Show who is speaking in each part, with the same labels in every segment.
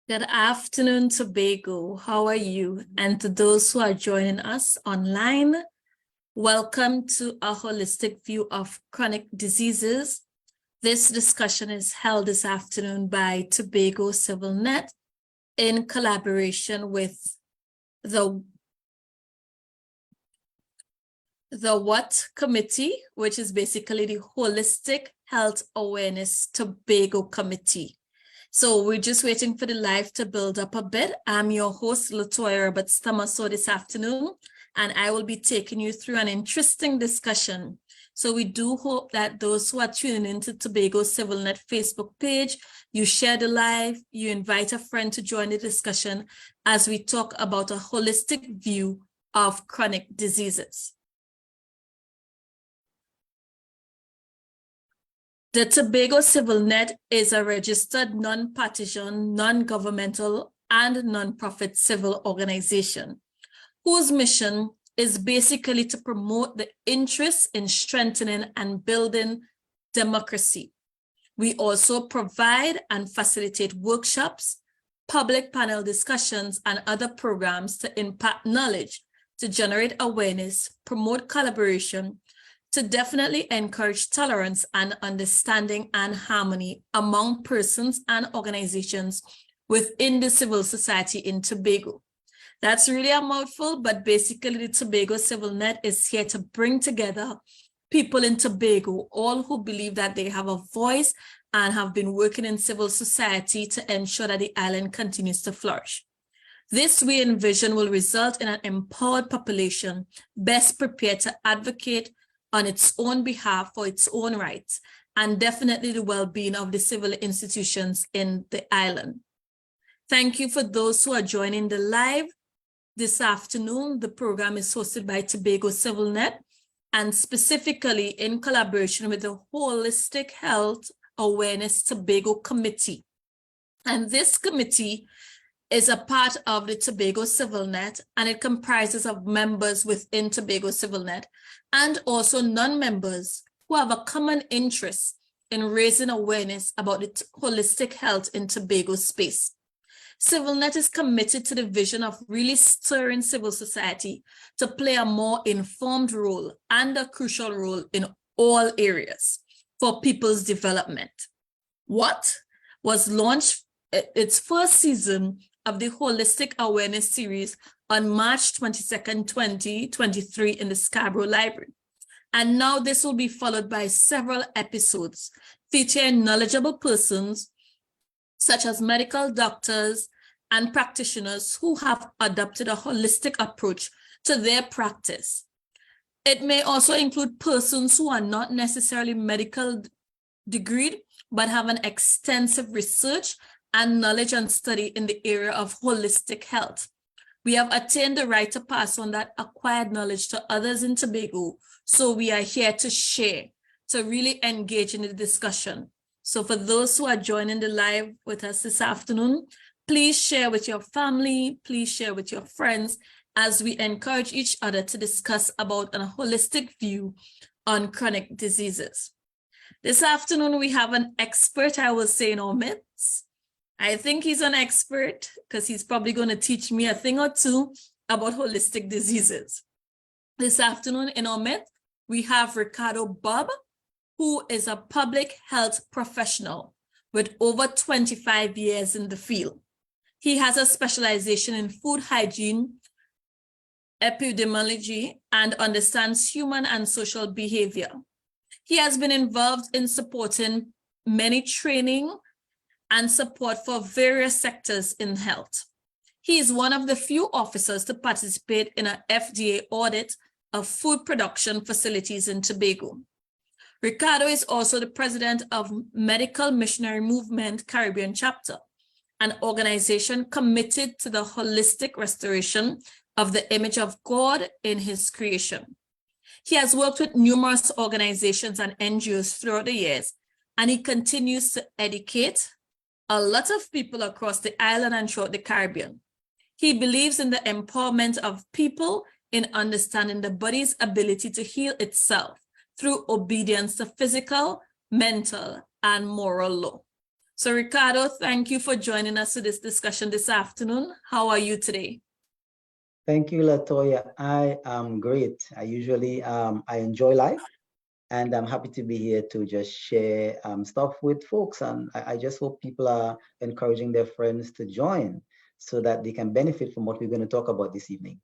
Speaker 1: Good afternoon, Tobago. How are you? And to those who are joining us online, welcome to a holistic view of chronic diseases. This discussion is held this afternoon by Tobago Civil Net in collaboration with the W.H.A.T Committee, which is basically the Holistic Health Awareness Tobago Committee. So we're just waiting for the live to build up a bit. I'm your host, Latoya Roberts-Tamaso this afternoon, and I will be taking you through an interesting discussion. So we do hope that those who are tuning into Tobago Civil Net Facebook page, you share the live, you invite a friend to join the discussion as we talk about a holistic view of chronic diseases. The Tobago Civil Net is a registered non-partisan, non-governmental, and non-profit civil organization whose mission is basically to promote the interests in strengthening and building democracy. We also provide and facilitate workshops, public panel discussions, and other programs to impact knowledge, to generate awareness, promote collaboration, to definitely encourage tolerance and understanding and harmony among persons and organizations within the civil society in Tobago. That's really a mouthful, but basically the Tobago Civil Net is here to bring together people in Tobago, all who believe that they have a voice and have been working in civil society to ensure that the island continues to flourish. This, we envision, will result in an empowered population best prepared to advocate on its own behalf for its own rights, and definitely the well-being of the civil institutions in the island. Thank you for those who are joining the live this afternoon. The program is hosted by Tobago Civil Net and specifically in collaboration with the Holistic Health Awareness Tobago Committee. And this committee is a part of the Tobago Civil Net, and it comprises of members within Tobago Civil Net and also non-members who have a common interest in raising awareness about the holistic health in Tobago space. CivilNet is committed to the vision of really stirring civil society to play a more informed role and a crucial role in all areas for people's development. W.H.A.T was launched its first season of the Holistic Awareness Series on March 22nd, 2023 in the Scarborough Library. And now this will be followed by several episodes featuring knowledgeable persons such as medical doctors and practitioners who have adopted a holistic approach to their practice. It may also include persons who are not necessarily medical degreed, but have an extensive research and knowledge and study in the area of holistic health. We have attained the right to pass on that acquired knowledge to others in Tobago, so we are here to share, to really engage in the discussion. So for those who are joining the live with us this afternoon, please share with your family, please share with your friends as we encourage each other to discuss about a holistic view on chronic diseases. This afternoon, we have an expert, I will say, in our midst. I think he's an expert because he's probably going to teach me a thing or two about holistic diseases. This afternoon in our midst, we have Ricardo Bobb, who is a public health professional with over 25 years in the field. He has a specialization in food hygiene, epidemiology, and understands human and social behavior. He has been involved in supporting many training and support for various sectors in health. He is one of the few officers to participate in an FDA audit of food production facilities in Tobago. Ricardo is also the president of Medical Missionary Movement Caribbean Chapter, an organization committed to the holistic restoration of the image of God in his creation. He has worked with numerous organizations and NGOs throughout the years, and he continues to educate a lot of people across the island and throughout the Caribbean. He believes in the empowerment of people in understanding the body's ability to heal itself through obedience to physical, mental, and moral law. So Ricardo, thank you for joining us for this discussion this afternoon. How are you today?
Speaker 2: Thank you, Latoya. I am great. I usually I enjoy life, and I'm happy to be here to just share stuff with folks. And I just hope people are encouraging their friends to join so that they can benefit from what we're going to talk about this evening.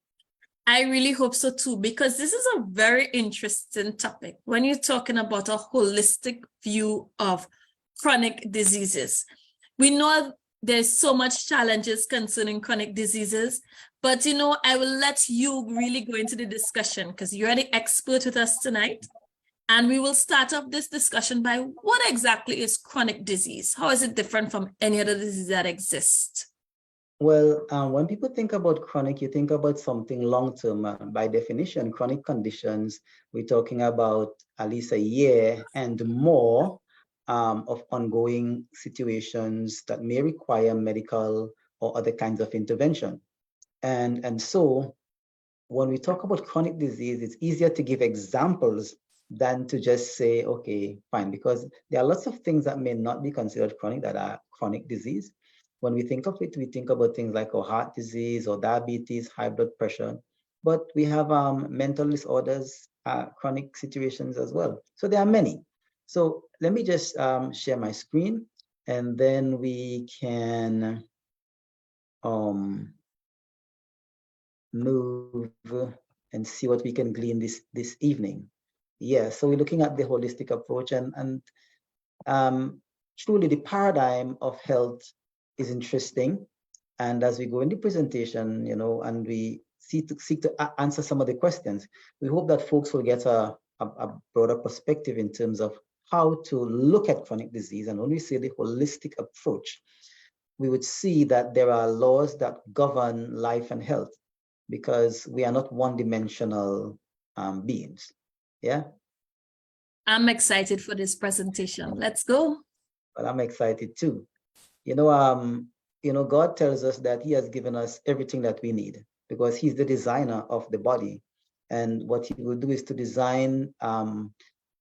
Speaker 1: I really hope so too, because this is a very interesting topic when you're talking about a holistic view of chronic diseases. We know there's so much challenges concerning chronic diseases, but I will let you really go into the discussion because you're the expert with us tonight. And we will start off this discussion by what exactly is chronic disease? How is it different from any other disease that exists?
Speaker 2: Well, when people think about chronic, you think about something long-term. By definition, chronic conditions, we're talking about at least a year and more of ongoing situations that may require medical or other kinds of intervention. And so when we talk about chronic disease, it's easier to give examples than to just say, okay, fine, because there are lots of things that may not be considered chronic that are chronic disease. When we think of it, we think about things like heart disease or diabetes, high blood pressure, but we have mental disorders, chronic situations as well. So there are many. So let me just share my screen and then we can move and see what we can glean this evening. Yeah, so we're looking at the holistic approach and truly the paradigm of health is interesting. And as we go in the presentation, and we seek to answer some of the questions, we hope that folks will get a broader perspective in terms of how to look at chronic disease. And when we say the holistic approach, we would see that there are laws that govern life and health because we are not one-dimensional beings. Yeah.
Speaker 1: I'm excited for this presentation. Let's go.
Speaker 2: Well, I'm excited too. God tells us that He has given us everything that we need because He's the designer of the body, and what He will do is to design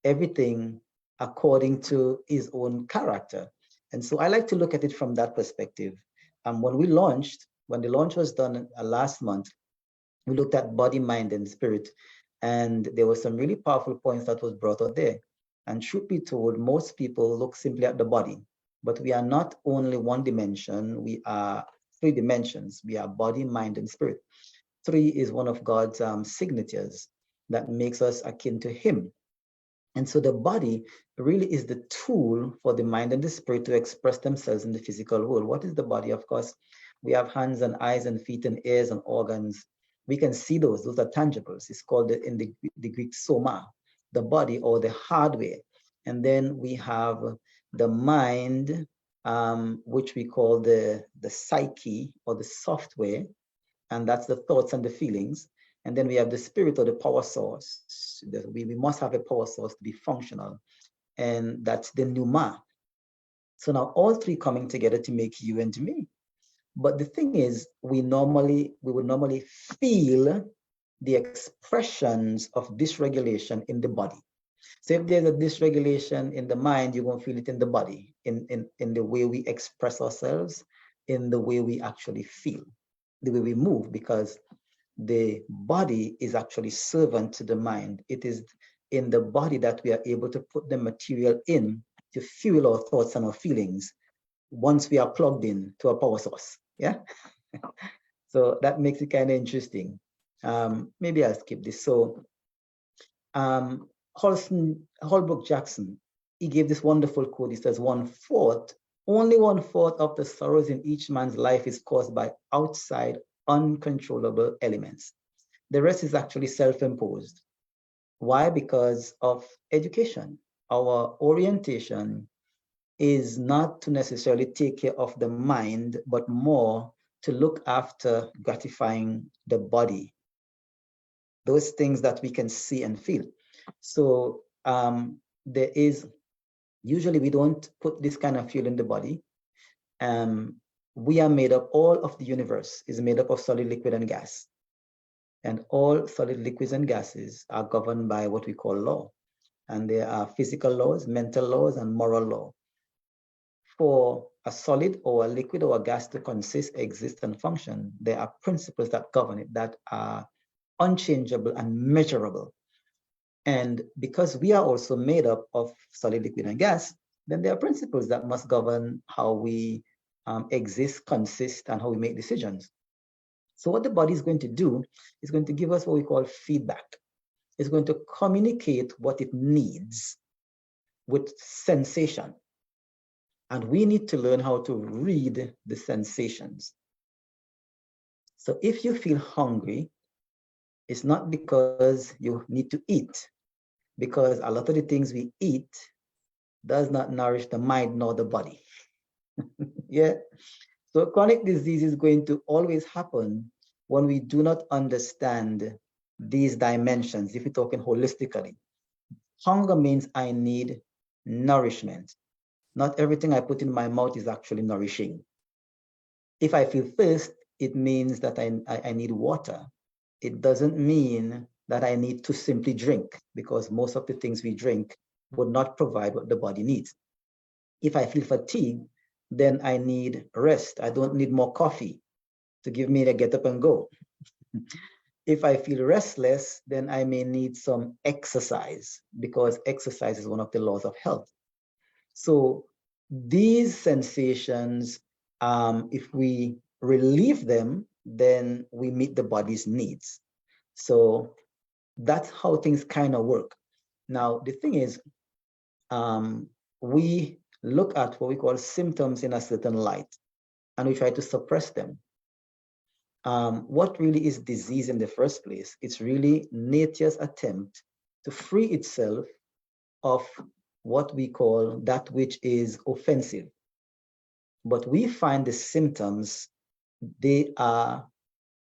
Speaker 2: everything according to His own character. And so I like to look at it from that perspective. When the launch was done last month, we looked at body, mind, and spirit. And there were some really powerful points that was brought out there. And truth be told, most people look simply at the body, but we are not only one dimension, we are three dimensions. We are body, mind, and spirit. Three is one of God's signatures that makes us akin to Him. And so the body really is the tool for the mind and the spirit to express themselves in the physical world. What is the body? Of course, we have hands and eyes and feet and ears and organs. We can see those are tangibles. It's called in the Greek soma, the body or the hardware. And then we have the mind, which we call the psyche or the software, and that's the thoughts and the feelings. And then we have the spirit or the power source. We must have a power source to be functional, and that's the pneuma. So now all three coming together to make you and me. But the thing is, we would normally feel the expressions of dysregulation in the body. So if there's a dysregulation in the mind, you won't feel it in the body, in the way we express ourselves, in the way we actually feel, the way we move, because the body is actually servant to the mind. It is in the body that we are able to put the material in to fuel our thoughts and our feelings once we are plugged in to a power source. Yeah. So that makes it kind of interesting. Maybe I'll skip this. So Holbrook Jackson, he gave this wonderful quote. He says, only 1/4 of the sorrows in each man's life is caused by outside uncontrollable elements. The rest is actually self-imposed. Why? Because of education. Our orientation is not to necessarily take care of the mind, but more to look after gratifying the body, those things that we can see and feel. So there is, usually we don't put this kind of fuel in the body. We are made up, all of the universe is made up of solid, liquid, and gas. And all solid liquids and gases are governed by what we call law. And there are physical laws, mental laws, and moral law. for a solid or a liquid or a gas to consist, exist, and function, there are principles that govern it that are unchangeable and measurable. And because we are also made up of solid, liquid, and gas, then there are principles that must govern how we exist, consist, and how we make decisions. So what the body is going to do is going to give us what we call feedback. It's going to communicate what it needs with sensation. And we need to learn how to read the sensations. So if you feel hungry, it's not because you need to eat, because a lot of the things we eat does not nourish the mind nor the body. Yeah. So chronic disease is going to always happen when we do not understand these dimensions, if we're talking holistically. Hunger means I need nourishment. Not everything I put in my mouth is actually nourishing. If I feel thirst, it means that I need water. It doesn't mean that I need to simply drink, because most of the things we drink would not provide what the body needs. If I feel fatigue, then I need rest. I don't need more coffee to give me the get up and go. If I feel restless, then I may need some exercise, because exercise is one of the laws of health. So these sensations, if we relieve them, then we meet the body's needs. So that's how things kind of work. Now, the thing is, we look at what we call symptoms in a certain light, and we try to suppress them. What really is disease in the first place? It's really nature's attempt to free itself of what we call that which is offensive. But we find the symptoms, they are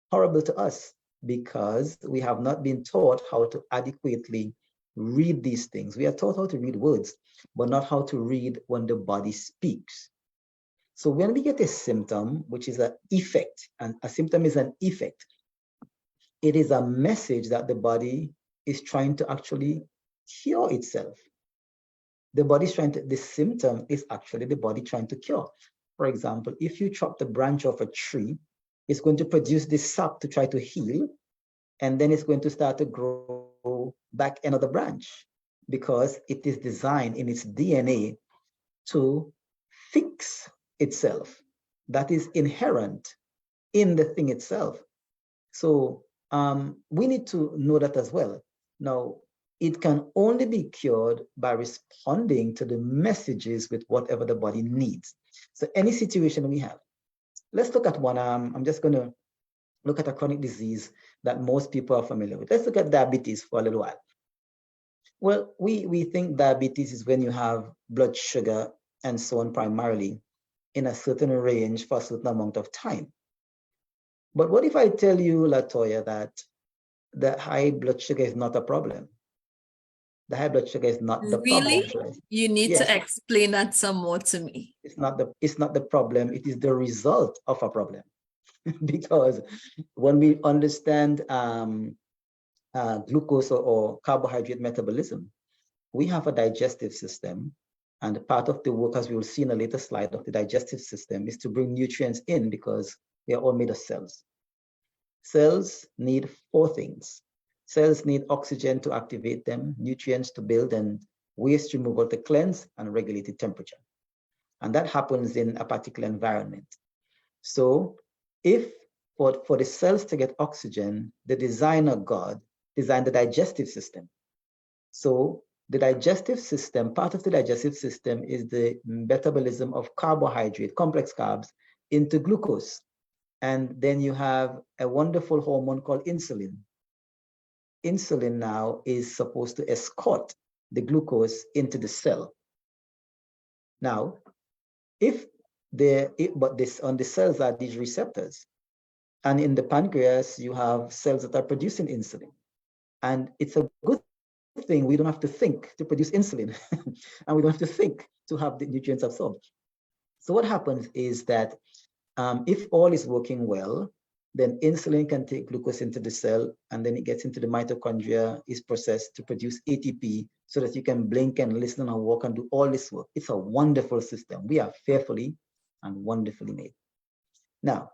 Speaker 2: horrible to us because we have not been taught how to adequately read these things. We are taught how to read words, but not how to read when the body speaks. So when we get a symptom, which is an effect, and a symptom is an effect, it is a message that the body is trying to actually cure itself. The symptom is actually the body trying to cure. For example, if you chop the branch off a tree, it's going to produce this sap to try to heal, and then it's going to start to grow back another branch, because it is designed in its DNA to fix itself. That is inherent in the thing itself. So we need to know that as well. Now, it can only be cured by responding to the messages with whatever the body needs. So any situation we have, let's look at one. I'm just going to look at a chronic disease that most people are familiar with. Let's look at diabetes for a little while. Well, we think diabetes is when you have blood sugar and so on primarily in a certain range for a certain amount of time. But what if I tell you, Latoya, that the high blood sugar is not a problem? The high blood sugar is not the problem.
Speaker 1: Really? You need to explain that some more to me.
Speaker 2: It's not the problem, it is the result of a problem. Because when we understand glucose or carbohydrate metabolism, we have a digestive system, and part of the work, as we will see in a later slide, of the digestive system is to bring nutrients in, because we are all made of cells. Cells need 4 things. Cells need oxygen to activate them, nutrients to build, and waste removal to cleanse and regulate temperature. And that happens in a particular environment. So if for the cells to get oxygen, the designer God designed the digestive system. So the digestive system, part of the digestive system is the metabolism of carbohydrate, complex carbs, into glucose. And then you have a wonderful hormone called insulin. Insulin now is supposed to escort the glucose into the cell. Now, on the cells are these receptors. And in the pancreas, you have cells that are producing insulin. And it's a good thing we don't have to think to produce insulin, and we don't have to think to have the nutrients absorbed. So what happens is that if all is working well, then insulin can take glucose into the cell, and then it gets into the mitochondria, is processed to produce ATP so that you can blink and listen and walk and do all this work. It's a wonderful system. We are fearfully and wonderfully made. Now,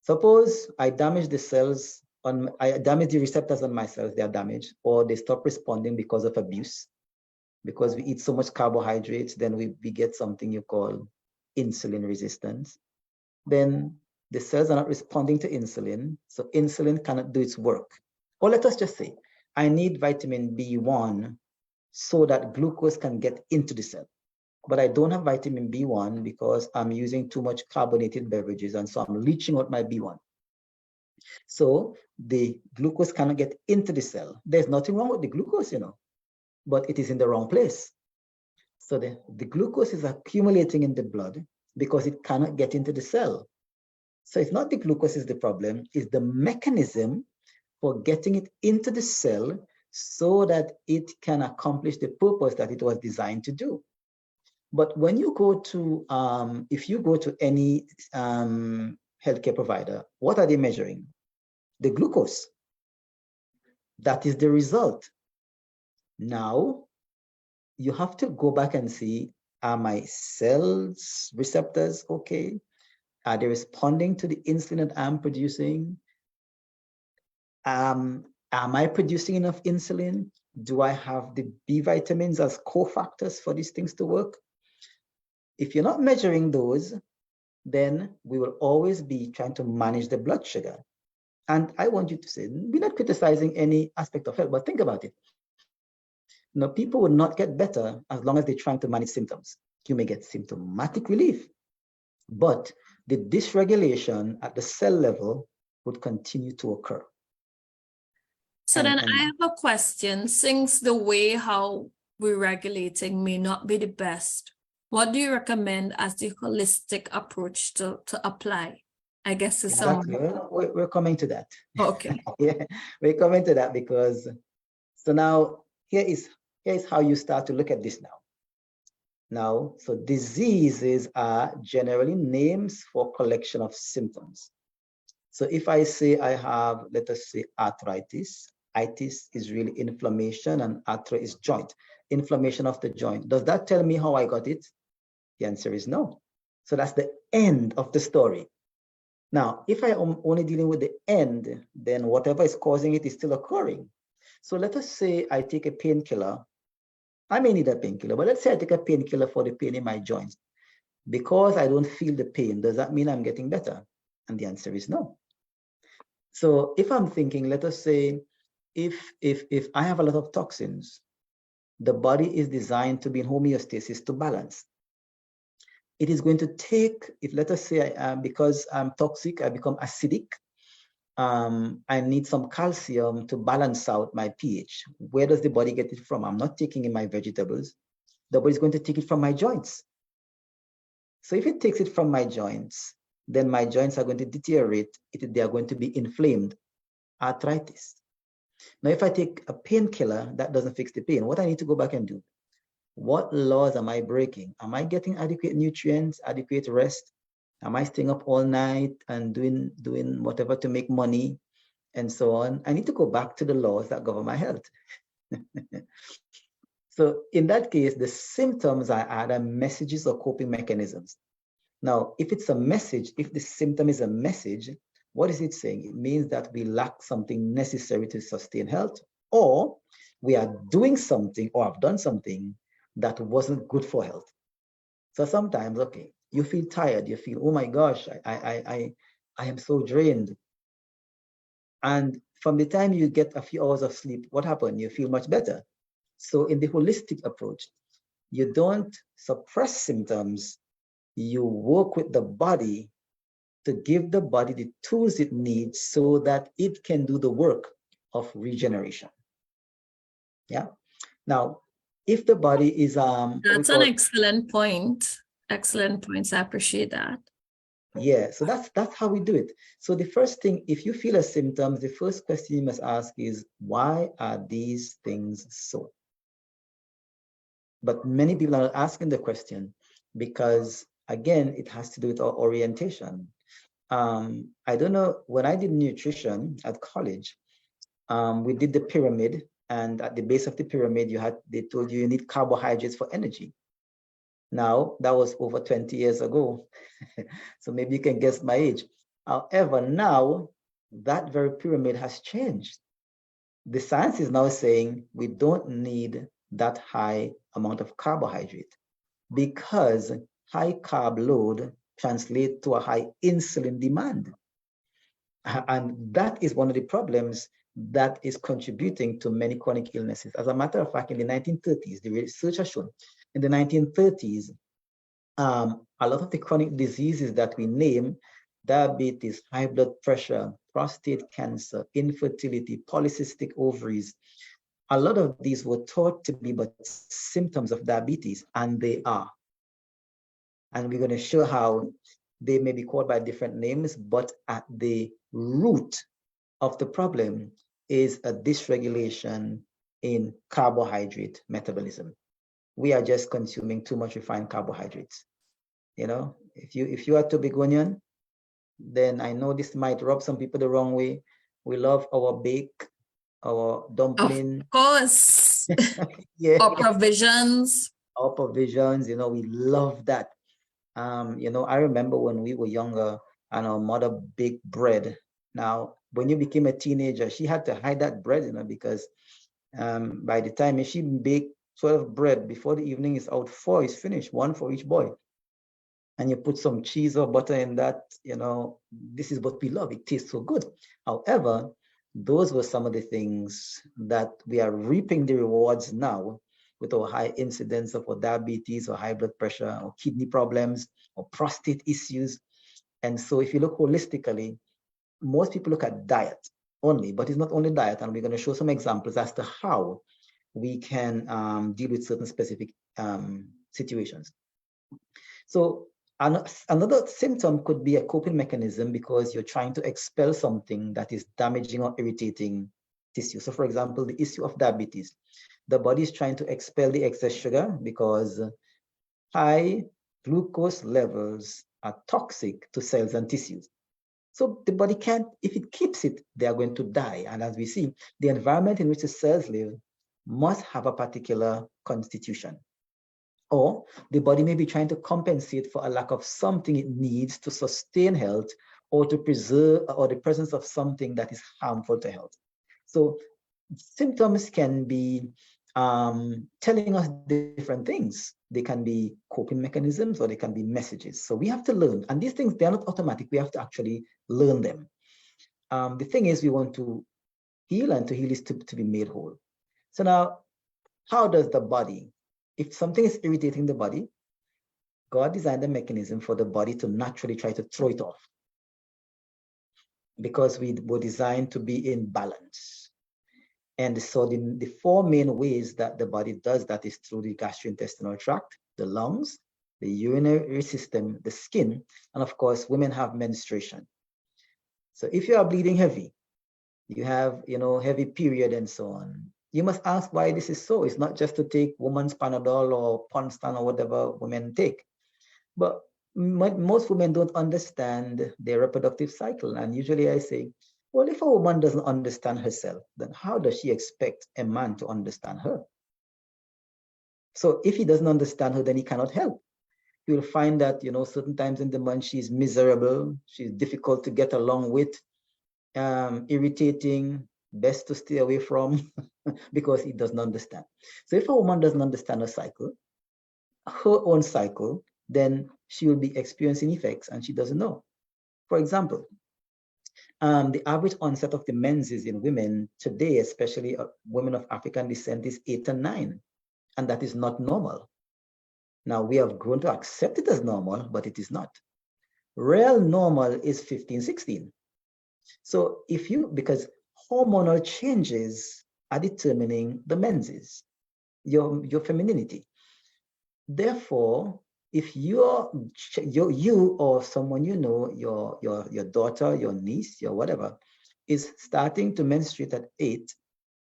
Speaker 2: suppose I damage the cells, I damage the receptors on my cells, they are damaged, or they stop responding because of abuse. Because we eat so much carbohydrates, then we get something you call insulin resistance. Then the cells are not responding to insulin, so insulin cannot do its work. Or let us just say, I need vitamin B1 so that glucose can get into the cell. But I don't have vitamin B1 because I'm using too much carbonated beverages, and so I'm leaching out my B1. So the glucose cannot get into the cell. There's nothing wrong with the glucose, but it is in the wrong place. So the glucose is accumulating in the blood because it cannot get into the cell. So it's not the glucose is the problem, it's the mechanism for getting it into the cell so that it can accomplish the purpose that it was designed to do. But when you go to, if you go to any healthcare provider, what are they measuring? The glucose. That is the result. Now, you have to go back and see, are my cells receptors okay? Are they responding to the insulin that I'm producing? Am I producing enough insulin? Do I have the B vitamins as cofactors for these things to work? If you're not measuring those, then we will always be trying to manage the blood sugar. And I want you to say, we're not criticizing any aspect of health, but think about it. People will not get better as long as they're trying to manage symptoms. You may get symptomatic relief, but the dysregulation at the cell level would continue to occur.
Speaker 1: So then I have a question. Since the way how we're regulating may not be the best, what do you recommend as the holistic approach to apply? I guess to
Speaker 2: exactly.
Speaker 1: someone.
Speaker 2: We're coming to that.
Speaker 1: Okay.
Speaker 2: Yeah, we're coming to that because, so now here is how you start to look at this now. Now, so diseases are generally names for collection of symptoms. So if I say I have, let us say, arthritis, itis is really inflammation and arthro is joint, inflammation of the joint. Does that tell me how I got it? The answer is no. So that's the end of the story. Now, if I am only dealing with the end, then whatever is causing it is still occurring. So let us say I take a painkiller. I may need a painkiller, but let's say I take a painkiller for the pain in my joints. Because I don't feel the pain, does that mean I'm getting better? And the answer is no. So if I'm thinking, let us say, if I have a lot of toxins, the body is designed to be in homeostasis to balance. It is going to take, if let us say, because I'm toxic, I become acidic. I need some calcium to balance out my pH. Where does the body get it from? I'm not taking in my vegetables. The body is going to take it from my joints. So if it takes it from my joints, then my joints are going to deteriorate. They are going to be inflamed, arthritis. Now, if I take a painkiller, that doesn't fix the pain. What I need to go back and do? What laws am I breaking? Am I getting adequate nutrients, adequate rest? Am I staying up all night and doing whatever to make money and so on? I need to go back to the laws that govern my health. So in that case, the symptoms are either messages or coping mechanisms. Now, if it's a message, if the symptom is a message, what is it saying? It means that we lack something necessary to sustain health, or we are doing something or have done something that wasn't good for health. So sometimes, okay, you feel tired, you feel, oh my gosh, I am so drained. And from the time you get a few hours of sleep, what happened? You feel much better. So in the holistic approach, you don't suppress symptoms, you work with the body to give the body the tools it needs so that it can do the work of regeneration. Yeah. Now, if the body is
Speaker 1: That's an excellent point. Excellent points. I appreciate that.
Speaker 2: Yeah, so that's how we do it. So the first thing, if you feel a symptom, the first question you must ask is, why are these things so? But many people are asking the question because, again, it has to do with our orientation. I don't know, when I did nutrition at college, we did the pyramid, and at the base of the pyramid, they told you need carbohydrates for energy. Now, that was over 20 years ago. So maybe you can guess my age. However, now that very pyramid has changed. The science is now saying we don't need that high amount of carbohydrate because high carb load translates to a high insulin demand. And that is one of the problems that is contributing to many chronic illnesses. As a matter of fact, in the 1930s, the research has shown in the 1930s, a lot of the chronic diseases that we name, diabetes, high blood pressure, prostate cancer, infertility, polycystic ovaries, a lot of these were thought to be but symptoms of diabetes, and they are. And we're going to show how they may be called by different names, but at the root of the problem is a dysregulation in carbohydrate metabolism. We are just consuming too much refined carbohydrates. You know, if you are Tobagonian, then I know this might rub some people the wrong way. We love our bake, our dumpling.
Speaker 1: Of course.
Speaker 2: Yeah.
Speaker 1: Our provisions.
Speaker 2: Our provisions, you know, we love that. You know, I remember when we were younger and our mother baked bread. Now, when you became a teenager, she had to hide that bread, you know, because by the time she baked 12 bread before the evening is out, 4 is finished, 1 for each boy. And you put some cheese or butter in that, you know, this is what we love. It tastes so good. However, those were some of the things that we are reaping the rewards now with our high incidence of diabetes or high blood pressure or kidney problems or prostate issues. And so if you look holistically, most people look at diet only, but it's not only diet. And we're going to show some examples as to how we can deal with certain specific situations. So another symptom could be a coping mechanism because you're trying to expel something that is damaging or irritating tissue. So for example, the issue of diabetes, the body is trying to expel the excess sugar because high glucose levels are toxic to cells and tissues. So the body can't, if it keeps it, they are going to die. And as we see, the environment in which the cells live must have a particular constitution. Or the body may be trying to compensate for a lack of something it needs to sustain health or to preserve or the presence of something that is harmful to health. So symptoms can be telling us different things. They can be coping mechanisms or they can be messages. So we have to learn. And these things, they're not automatic. We have to actually learn them. The thing is, we want to heal, and to heal is to be made whole. So now, how does the body, if something is irritating the body, God designed a mechanism for the body to naturally try to throw it off because we were designed to be in balance. And so the 4 main ways that the body does that is through the gastrointestinal tract, the lungs, the urinary system, the skin, and of course, women have menstruation. So if you are bleeding heavy, you have, you know, heavy period and so on, you must ask why this is so. It's not just to take woman's Panadol or Ponstan or whatever women take. But most women don't understand their reproductive cycle. And usually I say, well, if a woman doesn't understand herself, then how does she expect a man to understand her? So if he doesn't understand her, then he cannot help. You'll find that, you know, certain times in the month, she's miserable, she's difficult to get along with, irritating, best to stay away from because he doesn't understand. So if a woman doesn't understand her cycle, her own cycle, then she will be experiencing effects and she doesn't know. For example, the average onset of the menses in women today, especially women of African descent, is 8 and 9, and that is not normal. Now, we have grown to accept it as normal, but it is not. Real normal is 15, 16. So because hormonal changes are determining the menses, your femininity. Therefore, if you or someone you know, your daughter, your niece, your whatever, is starting to menstruate at 8,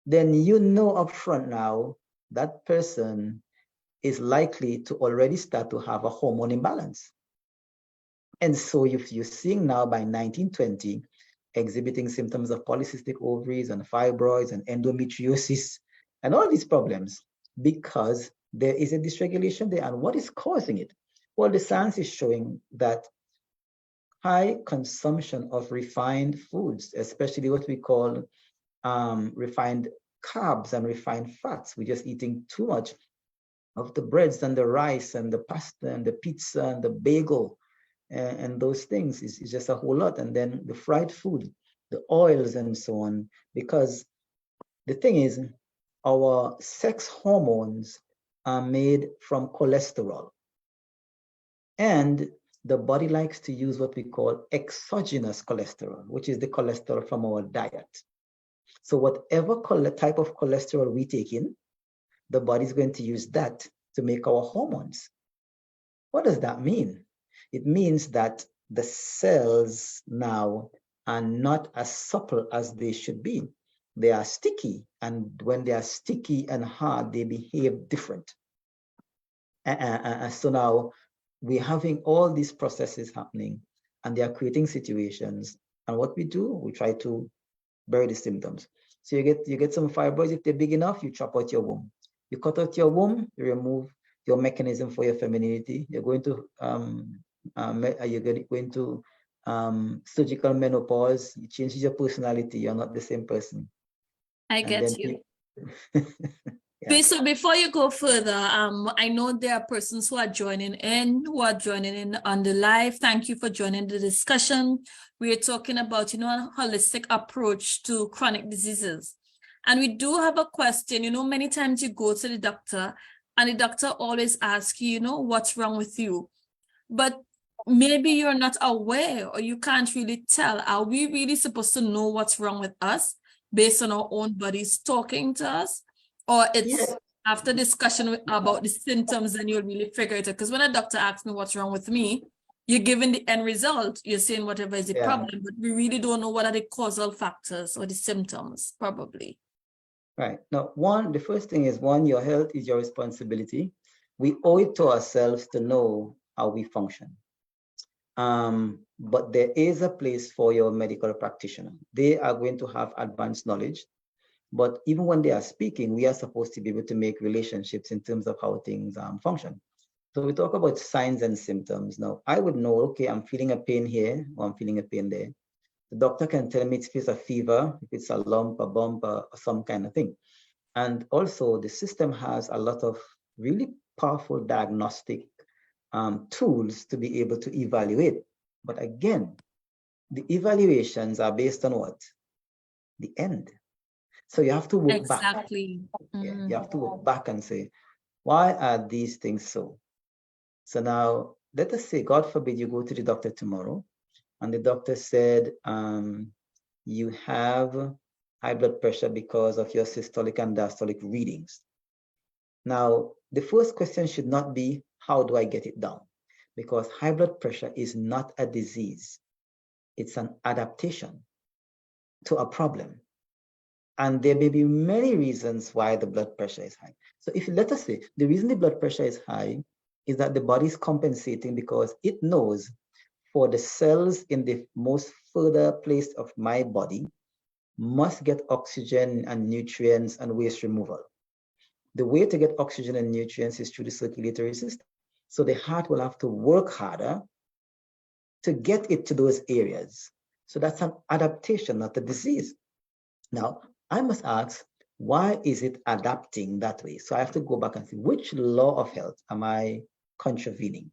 Speaker 2: then you know upfront now that person is likely to already start to have a hormone imbalance. And so if you're seeing now by 1920, exhibiting symptoms of polycystic ovaries and fibroids and endometriosis and all these problems, because there is a dysregulation there. And what is causing it? Well, the science is showing that high consumption of refined foods, especially what we call refined carbs and refined fats. We're just eating too much of the breads and the rice and the pasta and the pizza and the bagel and those things is just a whole lot. And then the fried food, the oils and so on, because the thing is, our sex hormones are made from cholesterol. And the body likes to use what we call exogenous cholesterol, which is the cholesterol from our diet. So whatever type of cholesterol we take in, the body is going to use that to make our hormones. What does that mean? It means that the cells now are not as supple as they should be. They are sticky, and when they are sticky and hard, they behave different. So now we're having all these processes happening, and they are creating situations. And what we do, we try to bury the symptoms. So you get some fibroids. If they're big enough, you chop out your womb. You cut out your womb, you remove your mechanism for your femininity. You're going to surgical menopause. It changes your personality. You're not the same person.
Speaker 1: I
Speaker 2: And
Speaker 1: get
Speaker 2: then
Speaker 1: you.
Speaker 2: yeah.
Speaker 1: So before you go further, I know there are persons who are joining in on the live. Thank you for joining the discussion. We are talking about, a holistic approach to chronic diseases. And we do have a question. Many times you go to the doctor and the doctor always asks you, what's wrong with you? But maybe you're not aware or you can't really tell. Are we really supposed to know what's wrong with us based on our own bodies talking to us? Or it's after discussion about the symptoms, then you'll really figure it out. Because when a doctor asks me what's wrong with me, you're giving the end result. You're saying whatever is the problem, but we really don't know what are the causal factors or the symptoms, probably.
Speaker 2: Right. Now, the first thing is, your health is your responsibility. We owe it to ourselves to know how we function. But there is a place for your medical practitioner. They are going to have advanced knowledge. But even when they are speaking, we are supposed to be able to make relationships in terms of how things function. So we talk about signs and symptoms. Now, I would know, okay, I'm feeling a pain here, or I'm feeling a pain there. The doctor can tell me if it's a fever, if it's a lump, a bump, or some kind of thing. And also, the system has a lot of really powerful diagnostic tools to be able to evaluate. But again, the evaluations are based on what? The end. So you have to work back.
Speaker 1: Exactly.
Speaker 2: Yeah, you have to work back and say, why are these things so? So now, let us say, God forbid, you go to the doctor tomorrow, and the doctor said, you have high blood pressure because of your systolic and diastolic readings. Now, the first question should not be, how do I get it down? Because high blood pressure is not a disease. It's an adaptation to a problem. And there may be many reasons why the blood pressure is high. So if let us say, the reason the blood pressure is high is that the body is compensating because it knows for the cells in the most further place of my body must get oxygen and nutrients and waste removal. The way to get oxygen and nutrients is through the circulatory system. So the heart will have to work harder to get it to those areas. So that's an adaptation, not a disease. Now, I must ask, why is it adapting that way? So I have to go back and see, which law of health am I contravening?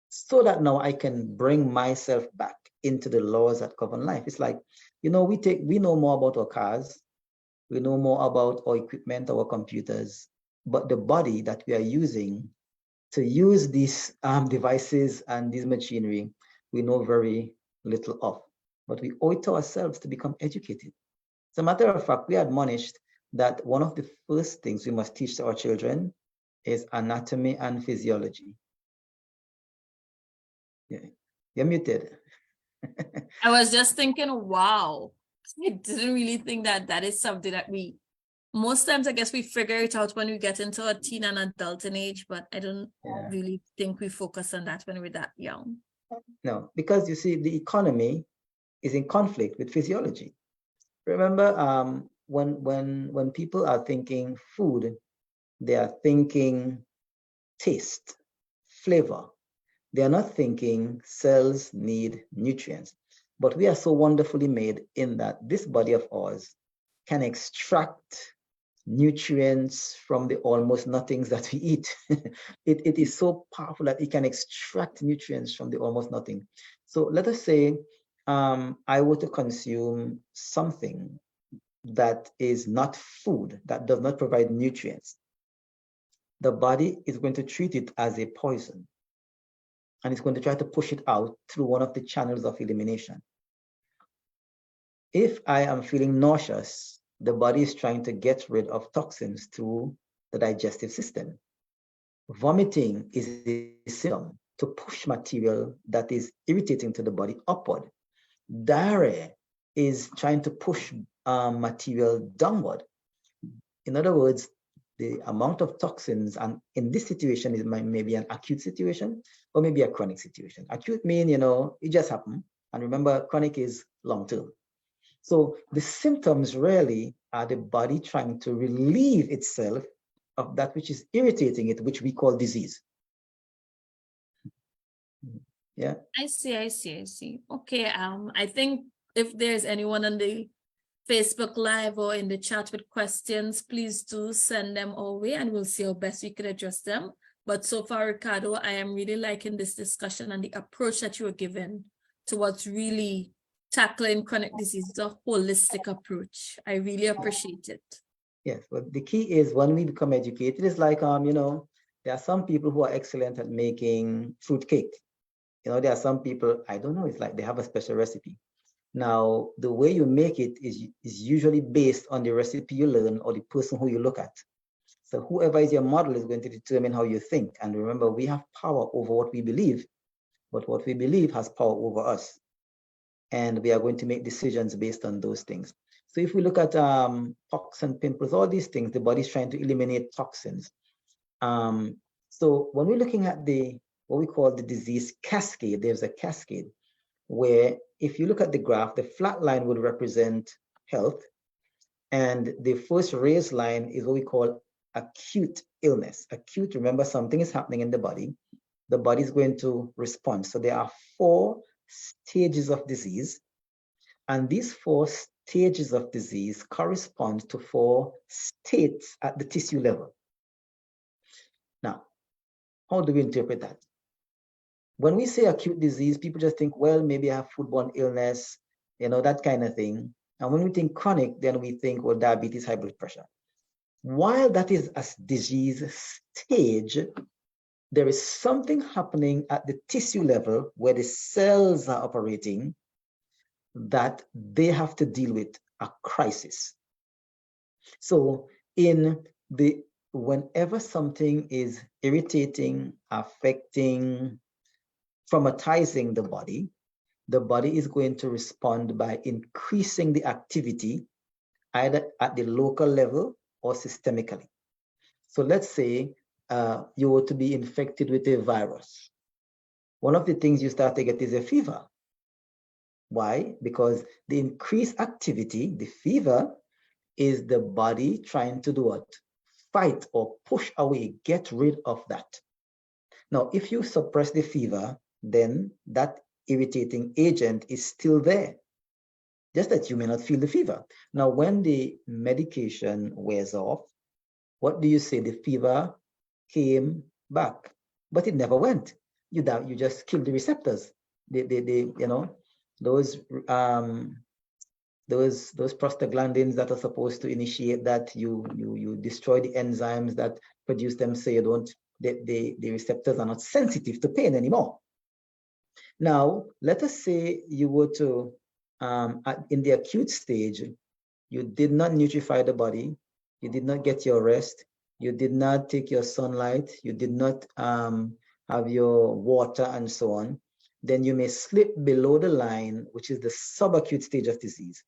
Speaker 2: So that now I can bring myself back into the laws that govern life. It's like, we know more about our cars, we know more about our equipment, our computers, but the body that we are using to use these devices and this machinery, we know very little of. But we owe it to ourselves to become educated. As a matter of fact, we admonished that one of the first things we must teach to our children is anatomy and physiology. Yeah. You're muted.
Speaker 1: I was just thinking, wow, I didn't really think that is something that most times I guess we figure it out when we get into a teen and adult age, but I don't really think we focus on that when we're that young.
Speaker 2: No, because you see, the economy is in conflict with physiology. Remember, when people are thinking food, they are thinking taste, flavor. They are not thinking cells need nutrients. But we are so wonderfully made in that this body of ours can extract nutrients from the almost nothings that we eat. It is so powerful that it can extract nutrients from the almost nothing. So let us say I were to consume something that is not food, that does not provide nutrients. The body is going to treat it as a poison, and it's going to try to push it out through one of the channels of elimination. If I am feeling nauseous, the body is trying to get rid of toxins through the digestive system. Vomiting is a symptom to push material that is irritating to the body upward. Diarrhea is trying to push material downward. In other words, the amount of toxins, and in this situation, it maybe an acute situation or maybe a chronic situation. Acute mean, it just happened. And remember, chronic is long term. So the symptoms really are the body trying to relieve itself of that which is irritating it, which we call disease. Yeah.
Speaker 1: I see. Okay. I think if there's anyone on the Facebook Live or in the chat with questions, please do send them our way and we'll see how best we can address them. But so far, Ricardo, I am really liking this discussion and the approach that you are given towards really tackling chronic disease, a holistic approach. I really appreciate it.
Speaker 2: Yes, but the key is when we become educated, it's like, there are some people who are excellent at making fruit cake. There are some people, I don't know, it's like they have a special recipe. Now, the way you make it is usually based on the recipe you learn or the person who you look at. So whoever is your model is going to determine how you think. And remember, we have power over what we believe, but what we believe has power over us. And we are going to make decisions based on those things. So if we look at toxin, pimples, all these things, the body's trying to eliminate toxins. So when we're looking at what we call the disease cascade, there's a cascade where if you look at the graph, the flat line would represent health. And the first raised line is what we call acute illness. Acute, remember, something is happening in the body is going to respond. So there are 4 stages of disease. And these 4 stages of disease correspond to 4 states at the tissue level. Now, how do we interpret that? When we say acute disease, people just think, well, maybe I have foodborne illness, that kind of thing. And when we think chronic, then we think, well, diabetes, high blood pressure. While that is a disease stage, there is something happening at the tissue level where the cells are operating that they have to deal with a crisis. So whenever something is irritating, affecting, traumatizing the body is going to respond by increasing the activity either at the local level or systemically. So let's say you were to be infected with a virus. One of the things you start to get is a fever. Why? Because the increased activity, the fever, is the body trying to do what? Fight or push away, get rid of that. Now, if you suppress the fever, then that irritating agent is still there, just that you may not feel the fever. Now, when the medication wears off, what do you say? The fever came back, but it never went. You just killed the receptors. Those prostaglandins that are supposed to initiate that, you destroy the enzymes that produce them, so you don't, the receptors are not sensitive to pain anymore. Now, let us say you were to, in the acute stage, you did not nutrify the body, you did not get your rest, you did not take your sunlight, you did not have your water and so on, then you may slip below the line, which is the subacute stage of disease.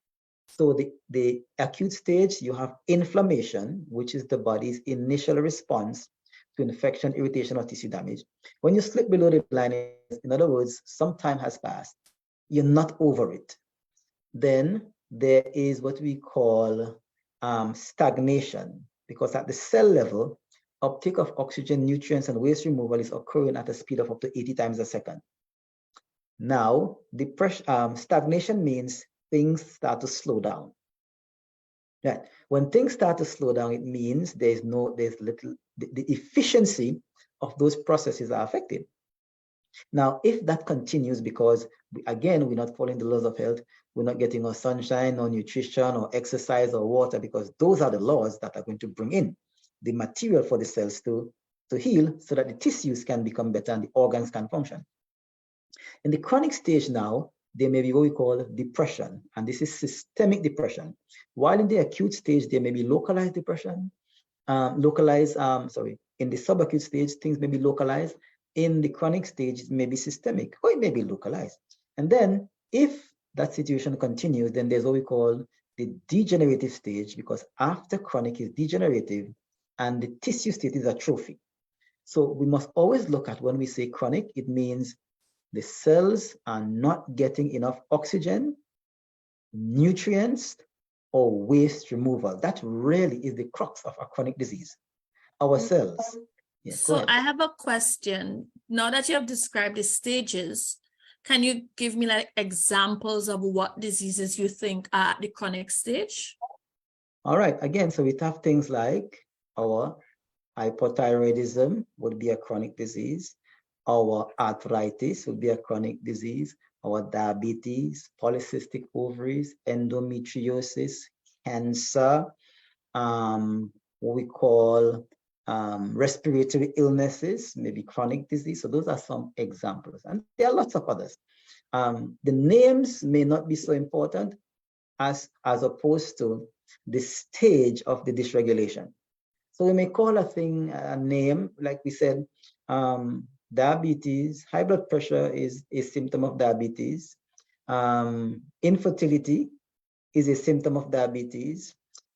Speaker 2: So the acute stage, you have inflammation, which is the body's initial response to infection, irritation, or tissue damage. When you slip below the line, in other words, some time has passed, you're not over it. Then there is what we call stagnation, because at the cell level, uptake of oxygen, nutrients, and waste removal is occurring at a speed of up to 80 times a second. Now, stagnation means things start to slow down. Right. When things start to slow down, it means the efficiency of those processes are affected. Now, if that continues, because again, we're not following the laws of health, we're not getting our sunshine or nutrition or exercise or water, because those are the laws that are going to bring in the material for the cells to heal, so that the tissues can become better and the organs can function. In the chronic stage now, there may be what we call depression, and this is systemic depression. While in the acute stage, there may be localized depression, in the subacute stage, things may be localized. In the chronic stage, it may be systemic, or it may be localized. And then if that situation continues, then there's what we call the degenerative stage, because after chronic is degenerative and the tissue state is atrophy. So we must always look at, when we say chronic, it means the cells are not getting enough oxygen, nutrients, or waste removal. That really is the crux of a chronic disease. Our cells. Yes,
Speaker 1: so I have a question. Now that you have described the stages, can you give me like examples of what diseases you think are at the chronic stage?
Speaker 2: All right. Again, so we have things like our hypothyroidism would be a chronic disease. Our arthritis would be a chronic disease. Our diabetes, polycystic ovaries, endometriosis, cancer, what we call respiratory illnesses, maybe chronic disease. So those are some examples. And there are lots of others. The names may not be so important as opposed to the stage of the dysregulation. So we may call a thing a name, like we said, diabetes. High blood pressure is a symptom of diabetes. Infertility is a symptom of diabetes.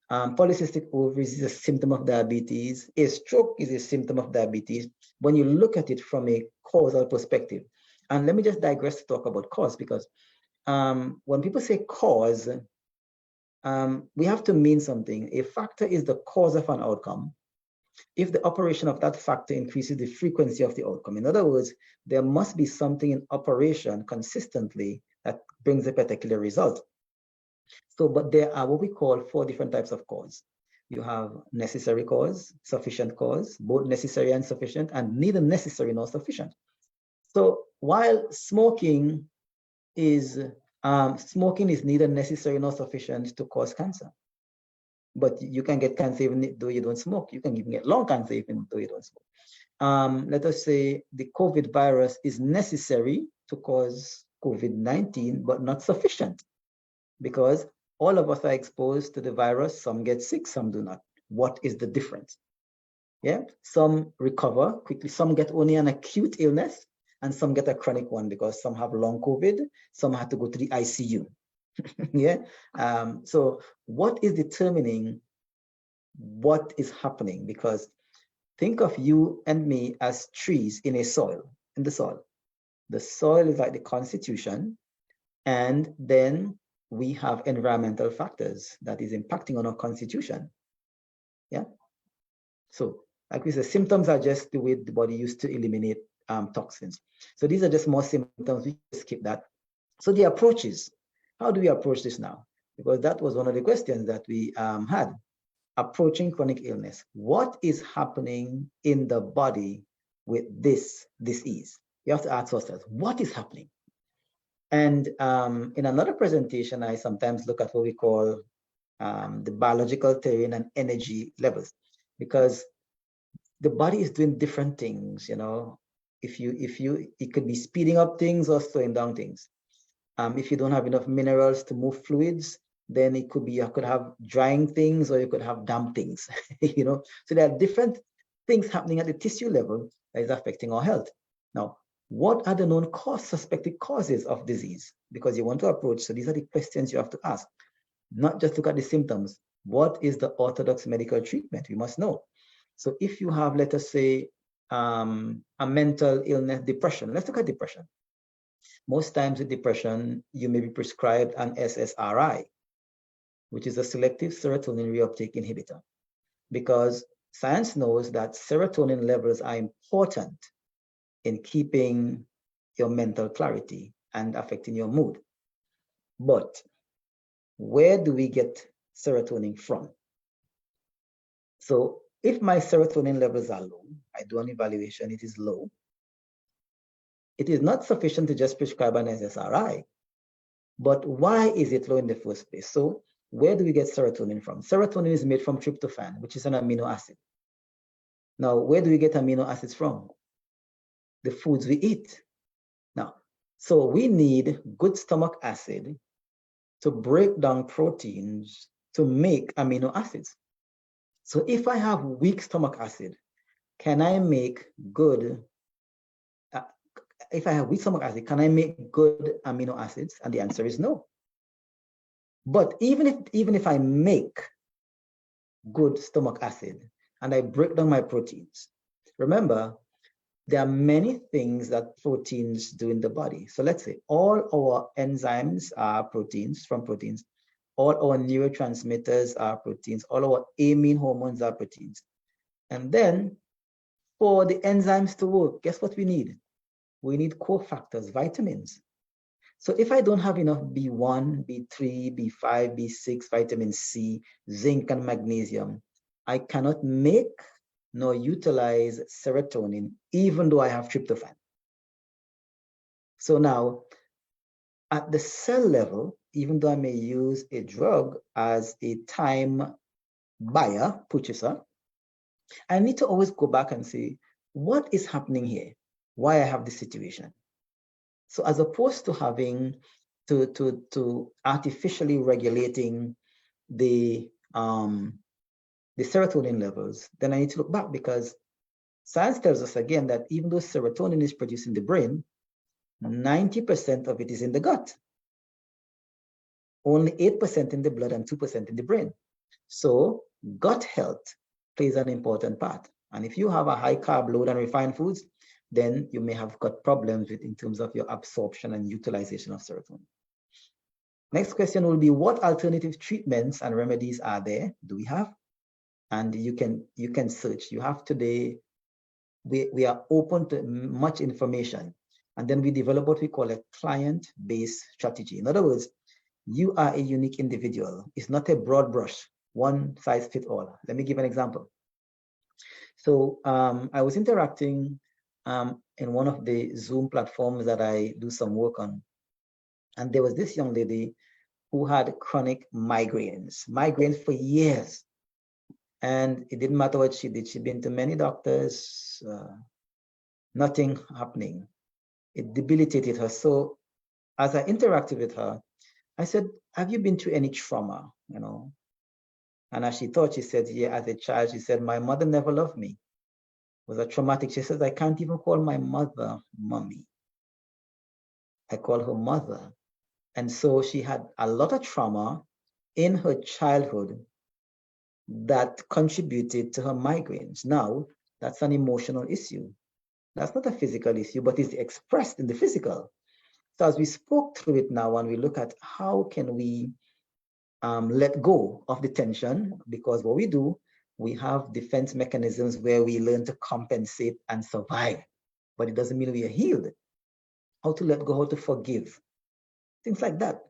Speaker 2: Polycystic ovaries is a symptom of diabetes. A stroke is a symptom of diabetes when you look at it from a causal perspective. And let me just digress to talk about cause, because when people say cause, we have to mean something. A factor is the cause of an outcome if the operation of that factor increases the frequency of the outcome. In other words, there must be something in operation consistently that brings a particular result. So, but there are what we call 4 different types of cause. You have necessary cause, sufficient cause, both necessary and sufficient, and neither necessary nor sufficient. So while smoking is neither necessary nor sufficient to cause cancer. But you can get cancer even though you don't smoke. You can even get lung cancer even though you don't smoke. Let us say the COVID virus is necessary to cause COVID-19, but not sufficient, because all of us are exposed to the virus. Some get sick, some do not. What is the difference? Yeah, some recover quickly, some get only an acute illness, and some get a chronic one, because some have long COVID, some have to go to the ICU. Yeah. So what is determining what is happening? Because think of you and me as trees in the soil. The soil is like the constitution, and then we have environmental factors that is impacting on our constitution. Yeah. So like we said, symptoms are just the way the body used to eliminate toxins. So these are just more symptoms. We skip that. So the approaches. How do we approach this now? Because that was one of the questions that we had. Approaching chronic illness. What is happening in the body with this disease? You have to ask ourselves, what is happening? And in another presentation, I sometimes look at what we call the biological terrain and energy levels, because the body is doing different things. You know, it could be speeding up things or slowing down things. If you don't have enough minerals to move fluids, then it could be, you could have drying things or you could have damp things, you know. So there are different things happening at the tissue level that is affecting our health. Now, what are the known suspected causes of disease? Because you want to approach, so these are the questions you have to ask. Not just look at the symptoms. What is the orthodox medical treatment? We must know. So if you have, let us say, a mental illness, depression, let's look at depression. Most times with depression, you may be prescribed an SSRI, which is a selective serotonin reuptake inhibitor, because science knows that serotonin levels are important in keeping your mental clarity and affecting your mood. But where do we get serotonin from? So if my serotonin levels are low, I do an evaluation, it is low. It is not sufficient to just prescribe an SSRI. But why is it low in the first place? So where do we get serotonin from? Serotonin is made from tryptophan, which is an amino acid. Now, where do we get amino acids from? The foods we eat. Now, so we need good stomach acid to break down proteins to make amino acids. So if I have weak stomach acid, can I make good, if I have weak stomach acid, can I make good amino acids? And the answer is no. But even if I make good stomach acid and I break down my proteins, remember, there are many things that proteins do in the body. So let's say all our enzymes are proteins, from proteins. All our neurotransmitters are proteins. All our amine hormones are proteins. And then for the enzymes to work, guess what we need? We need cofactors, vitamins. So if I don't have enough B1, B3, B5, B6, vitamin C, zinc, and magnesium, I cannot make nor utilize serotonin, even though I have tryptophan. So now, at the cell level, even though I may use a drug as a time buyer, purchaser, I need to always go back and say, what is happening here? Why I have this situation? So as opposed to having to artificially regulating the serotonin levels, then I need to look back, because science tells us again that even though serotonin is produced in the brain, 90% of it is in the gut. Only 8% in the blood and 2% in the brain. So gut health plays an important part. And if you have a high carb load and refined foods, then you may have got problems with in terms of your absorption and utilization of serotonin. Next question will be, what alternative treatments and remedies are there? Do we have? And you can search. You have today, we are open to much information. And then we develop what we call a client-based strategy. In other words, you are a unique individual. It's not a broad brush, one size fits all. Let me give an example. So I was interacting in one of the Zoom platforms that I do some work on. And there was this young lady who had chronic migraines for years. And it didn't matter what she did. She'd been to many doctors, nothing happening. It debilitated her. So as I interacted with her, I said, have you been through any trauma, you know? And as she thought, she said, yeah, as a child, she said, my mother never loved me. It was a traumatic. She says, I can't even call my mother mommy. I call her mother. And so she had a lot of trauma in her childhood that contributed to her migraines. Now, that's an emotional issue. That's not a physical issue, but it's expressed in the physical. So as we spoke through it now, and we look at how can we let go of the tension, because what we do, we have defense mechanisms where we learn to compensate and survive, but it doesn't mean we are healed. How to let go, how to forgive, things like that.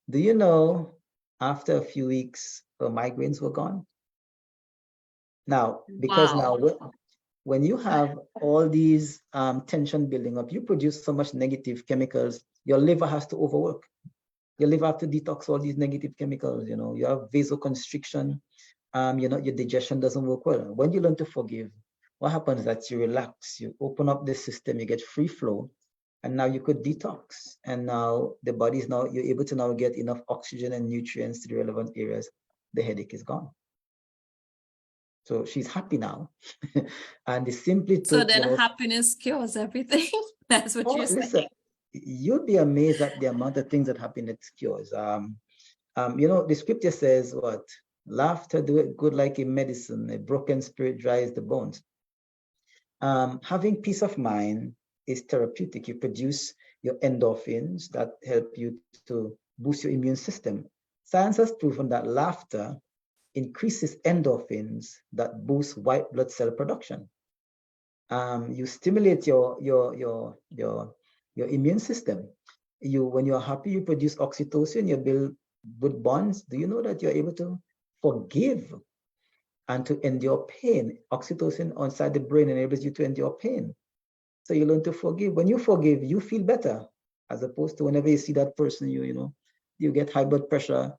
Speaker 2: Do you know, after a few weeks, her migraines were gone? Now, because
Speaker 1: Wow.
Speaker 2: now when you have all these tension building up, you produce so much negative chemicals, your liver has to overwork. Your liver have to detox all these negative chemicals, you know, you have vasoconstriction, you know, your digestion doesn't work well. When you learn to forgive, what happens is that you relax, you open up the system, you get free flow, and now you could detox. And now the body is now, you're able to now get enough oxygen and nutrients to the relevant areas. The headache is gone. So she's happy now. And it simply took,
Speaker 1: So then
Speaker 2: you know,
Speaker 1: happiness cures everything. That's what you're saying.
Speaker 2: listen, you'd be amazed at the amount of things that happiness cures. You know, the scripture says what? Laughter do it good like a medicine. A broken spirit dries the bones. Having peace of mind is therapeutic. You produce your endorphins that help you to boost your immune system. Science has proven that laughter increases endorphins that boost white blood cell production. You stimulate your immune system. When you're happy, you produce oxytocin, you build good bonds. Do you know that you're able to forgive and to endure pain? Oxytocin inside the brain enables you to endure pain. So you learn to forgive. When you forgive, you feel better, as opposed to whenever you see that person, you get high blood pressure,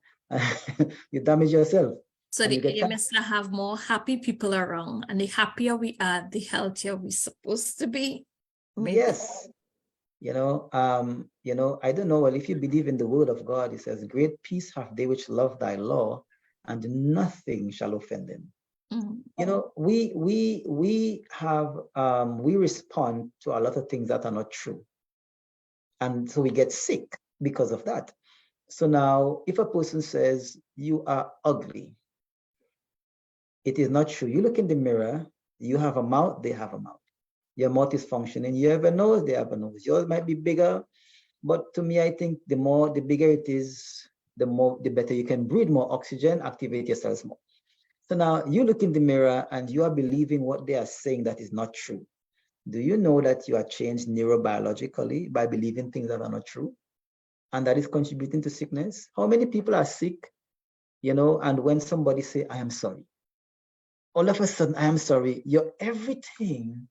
Speaker 2: you damage yourself.
Speaker 1: So the aim is to have more happy people around, and the happier we are, the healthier we're supposed to be. Maybe.
Speaker 2: Yes. I don't know. Well, if you believe in the word of God, it says, "Great peace have they which love thy law, and nothing shall offend them." We respond to a lot of things that are not true, and so we get sick because of that. So now, if a person says you are ugly, it is not true. You look in the mirror, you have a mouth, they have a mouth. Your mouth is functioning. You have a nose, they have a nose. Yours might be bigger, but to me, I think the bigger it is, the better you can breathe more oxygen, activate your cells more. So now you look in the mirror and you are believing what they are saying that is not true. Do you know that you are changed neurobiologically by believing things that are not true? And that is contributing to sickness? How many people are sick, and when somebody say, "I am sorry," all of a sudden, "I am sorry," your everything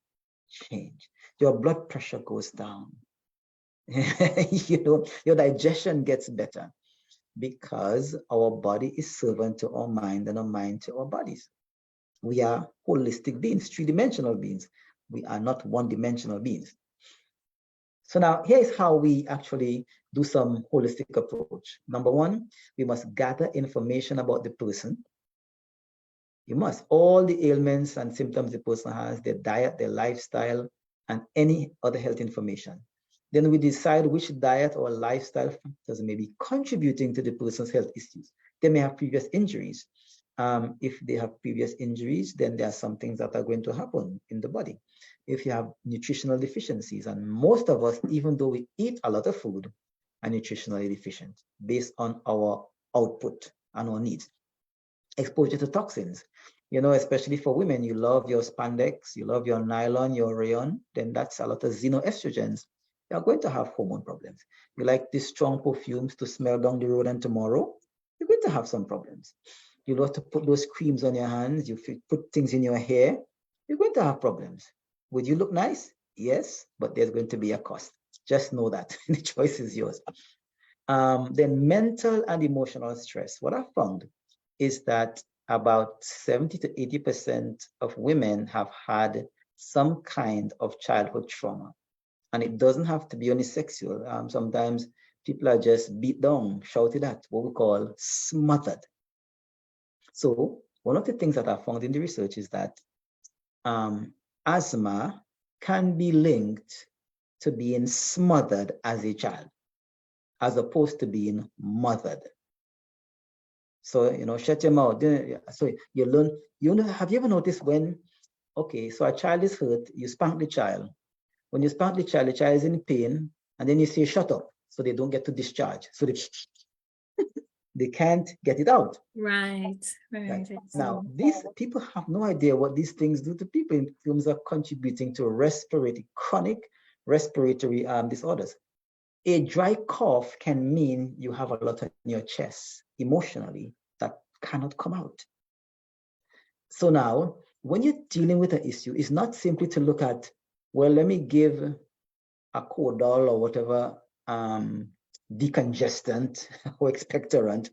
Speaker 2: change. Your blood pressure goes down. Your digestion gets better because our body is servant to our mind and our mind to our bodies. We are holistic beings, three-dimensional beings. We are not one-dimensional beings. So now here's how we actually do some holistic approach. Number one, we must gather information about the person. You must. All the ailments and symptoms the person has, their diet, their lifestyle, and any other health information. Then we decide which diet or lifestyle factors may be contributing to the person's health issues. They may have previous injuries. If they have previous injuries, then there are some things that are going to happen in the body. If you have nutritional deficiencies, and most of us, even though we eat a lot of food, are nutritionally deficient based on our output and our needs. Exposure to toxins, especially for women, you love your spandex, you love your nylon, your rayon, then that's a lot of xenoestrogens. You're going to have hormone problems. You like these strong perfumes to smell down the road and tomorrow, you're going to have some problems. You love to put those creams on your hands, you put things in your hair, you're going to have problems. Would you look nice? Yes, but there's going to be a cost. Just know that. The choice is yours. Then mental and emotional stress. What I found is that about 70 to 80% of women have had some kind of childhood trauma. And it doesn't have to be only sexual. Sometimes people are just beat down, shouted at, what we call smothered. So one of the things that I found in the research is that asthma can be linked to being smothered as a child, as opposed to being mothered. So, shut your mouth. So you learn, have you ever noticed so a child is hurt, you spank the child. When you spank the child is in pain, and then you say, "Shut up," so they don't get to discharge. So they can't get it out.
Speaker 1: Right.
Speaker 2: Now, these people have no idea what these things do to people in terms of contributing to chronic respiratory disorders. A dry cough can mean you have a lot in your chest emotionally that cannot come out. So now, when you're dealing with an issue, it's not simply to look at, well, let me give a Codal or whatever decongestant or expectorant,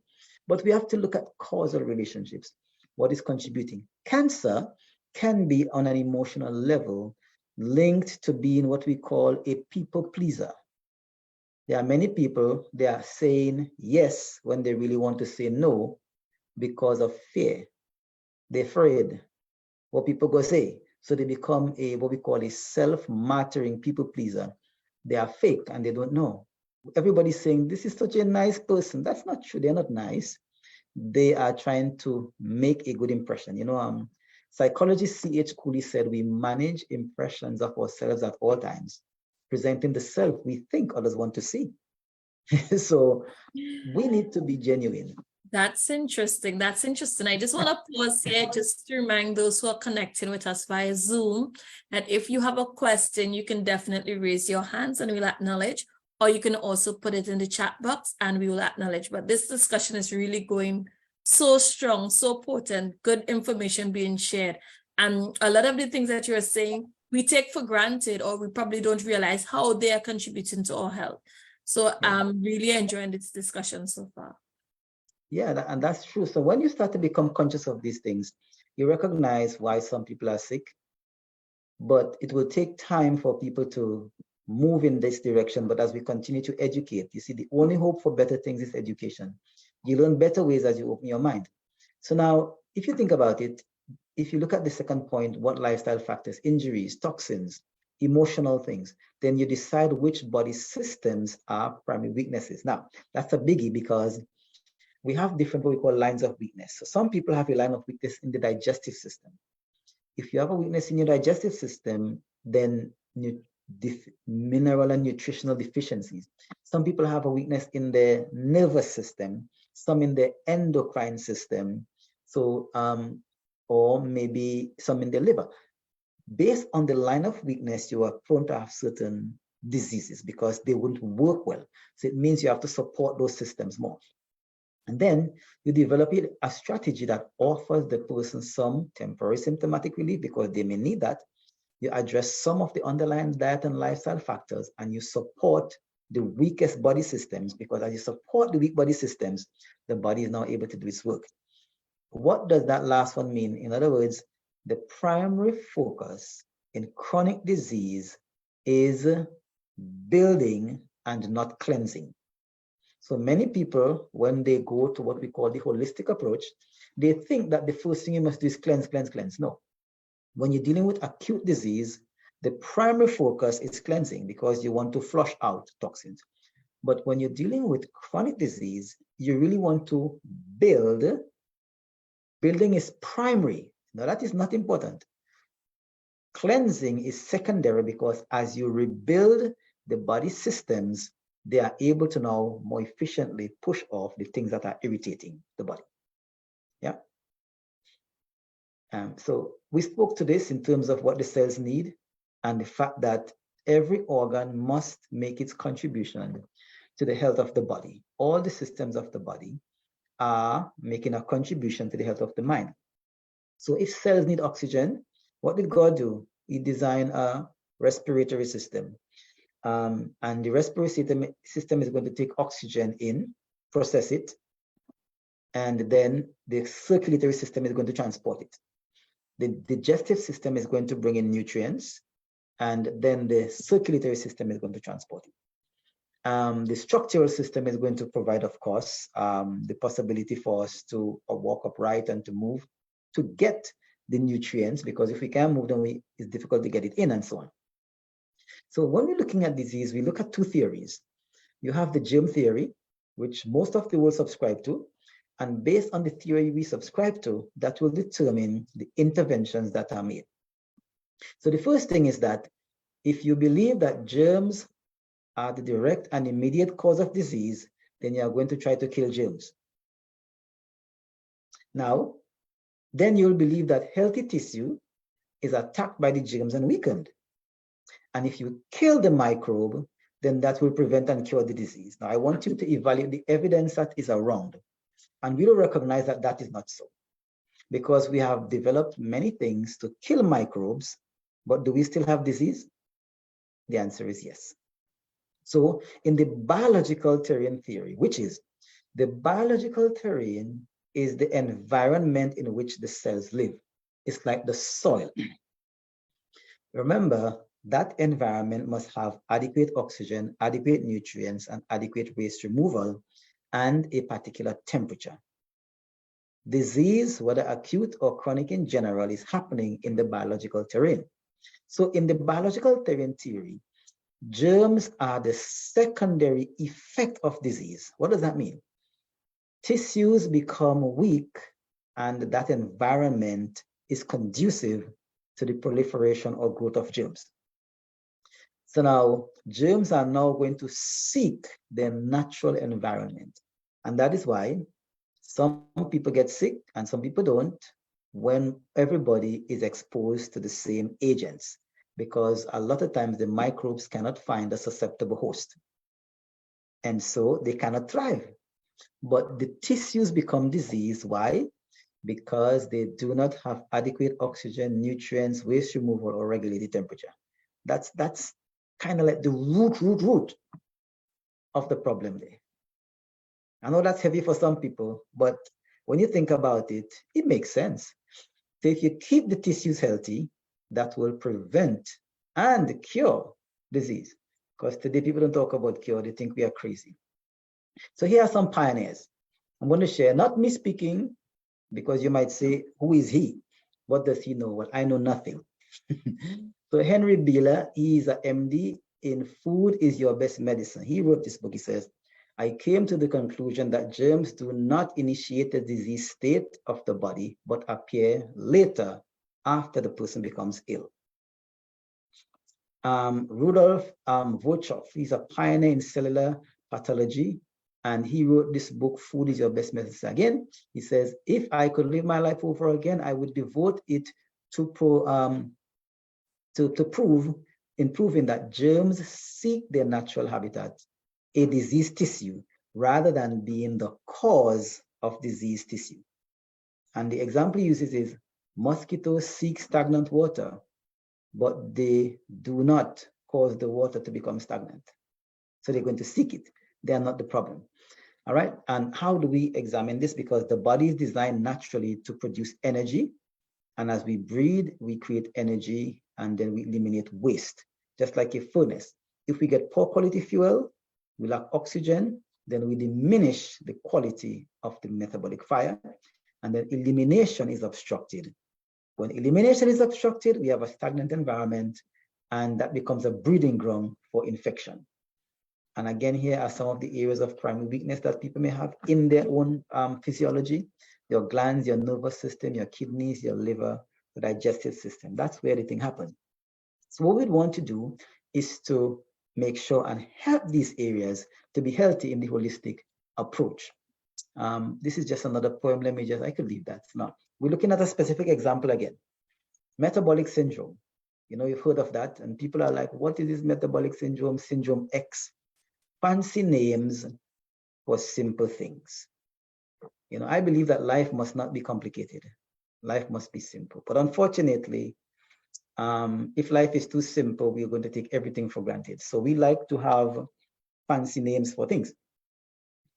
Speaker 2: but we have to look at causal relationships. What is contributing? Cancer can be on an emotional level linked to being what we call a people pleaser. There are many people, they are saying yes when they really want to say no because of fear. They're afraid what people go say. So they become what we call a self-martyring people pleaser. They are fake and they don't know. Everybody's saying, this is such a nice person. That's not true. They're not nice. they are trying to make a good impression. Psychologist C.H. Cooley said we manage impressions of ourselves at all times, presenting the self we think others want to see. So we need to be genuine.
Speaker 1: That's interesting. That's interesting. I just want to pause here just to remind those who are connecting with us via Zoom that if you have a question, you can definitely raise your hands and we'll acknowledge, or you can also put it in the chat box and we will acknowledge. But this discussion is really going so strong, so potent, good information being shared. And a lot of the things that you're saying, we take for granted, or we probably don't realize how they are contributing to our health. So I'm really enjoying this discussion so far.
Speaker 2: Yeah, and that's true. So when you start to become conscious of these things, you recognize why some people are sick, but it will take time for people to move in this direction. But as we continue to educate, you see, the only hope for better things is education. You learn better ways as you open your mind. So now, if you think about it, if you look at the second point, what lifestyle factors, injuries, toxins, emotional things, then you decide which body systems are primary weaknesses. Now, that's a biggie because we have different what we call lines of weakness. So some people have a line of weakness in the digestive system. If you have a weakness in your digestive system, then mineral and nutritional deficiencies. Some people have a weakness in the nervous system, some in the endocrine system, so or maybe some in the liver. Based on the line of weakness, you are prone to have certain diseases because they won't work well. So it means you have to support those systems more. And then you develop a strategy that offers the person some temporary symptomatic relief because they may need that. You address some of the underlying diet and lifestyle factors, and you support the weakest body systems because as you support the weak body systems, the body is now able to do its work. What does that last one mean? In other words, the primary focus in chronic disease is building and not cleansing. So many people, when they go to what we call the holistic approach, they think that the first thing you must do is cleanse, cleanse, cleanse. No. When you're dealing with acute disease, the primary focus is cleansing because you want to flush out toxins. But when you're dealing with chronic disease, you really want to build. Building is primary. Now, that is not important. Cleansing is secondary because as you rebuild the body systems, they are able to now more efficiently push off the things that are irritating the body. Yeah. So we spoke to this in terms of what the cells need and the fact that every organ must make its contribution to the health of the body. All the systems of the body are making a contribution to the health of the mind. So if cells need oxygen, what did God do? He designed a respiratory system. And the respiratory system is going to take oxygen in, process it, and then the circulatory system is going to transport it. The digestive system is going to bring in nutrients, and then the circulatory system is going to transport it. The structural system is going to provide, of course, the possibility for us to walk upright and to move, to get the nutrients, because if we can't move, then it's difficult to get it in and so on. So when we're looking at disease, we look at two theories. You have the germ theory, which most of the world subscribe to, and based on the theory we subscribe to, that will determine the interventions that are made. So the first thing is that if you believe that germs are the direct and immediate cause of disease, then you are going to try to kill germs. Now, then you'll believe that healthy tissue is attacked by the germs and weakened. And if you kill the microbe, then that will prevent and cure the disease. Now, I want you to evaluate the evidence that is around. And we will recognize that that is not so. Because we have developed many things to kill microbes, but do we still have disease? The answer is yes. So in the biological terrain theory, which is the biological terrain is the environment in which the cells live. It's like the soil. Remember, that environment must have adequate oxygen, adequate nutrients, and adequate waste removal, and a particular temperature. Disease, whether acute or chronic in general, is happening in the biological terrain. So in the biological terrain theory, germs are the secondary effect of disease. What does that mean? tissues become weak, and that environment is conducive to the proliferation or growth of germs. So now germs are now going to seek their natural environment. And that is why some people get sick and some people don't when everybody is exposed to the same agents, because a lot of times the microbes cannot find a susceptible host. And so they cannot thrive. But the tissues become diseased. Why? Because they do not have adequate oxygen, nutrients, waste removal, or regulated temperature. That's kind of like the root of the problem there. I know that's heavy for some people, but when you think about it, it makes sense. So if you keep the tissues healthy, that will prevent and cure disease. Because today people don't talk about cure, they think we are crazy. So here are some pioneers. I'm going to share, not me speaking, because you might say, who is he? What does he know? Well, I know nothing. So Henry Beeler, he is a MD in Food is Your Best Medicine. He wrote this book. He says, I came to the conclusion that germs do not initiate the disease state of the body, but appear later after the person becomes ill. Rudolf Virchow, he's a pioneer in cellular pathology, and he wrote this book, Food is Your Best Medicine. Again, he says, if I could live my life over again, I would devote it to proving that germs seek their natural habitat, a diseased tissue, rather than being the cause of diseased tissue. And the example he uses is mosquitoes seek stagnant water, but they do not cause the water to become stagnant. So they're going to seek it. They are not the problem. All right. And how do we examine this? Because the body is designed naturally to produce energy. And as we breathe, we create energy and then we eliminate waste, just like a furnace. If we get poor quality fuel, we lack oxygen, then we diminish the quality of the metabolic fire, and then elimination is obstructed. When elimination is obstructed, we have a stagnant environment, and that becomes a breeding ground for infection. And again, here are some of the areas of primary weakness that people may have in their own physiology: your glands, your nervous system, your kidneys, your liver, the digestive system. That's where everything happens. So what we'd want to do is to make sure and help these areas to be healthy in the holistic approach. This is just another poem. I could leave that. Now, we're looking at a specific example again. Metabolic syndrome. You know, you've heard of that, and people are like, what is this metabolic syndrome? Syndrome X. Fancy names for simple things. You know, I believe that life must not be complicated. Life must be simple. But unfortunately, if life is too simple, we're going to take everything for granted. So we like to have fancy names for things.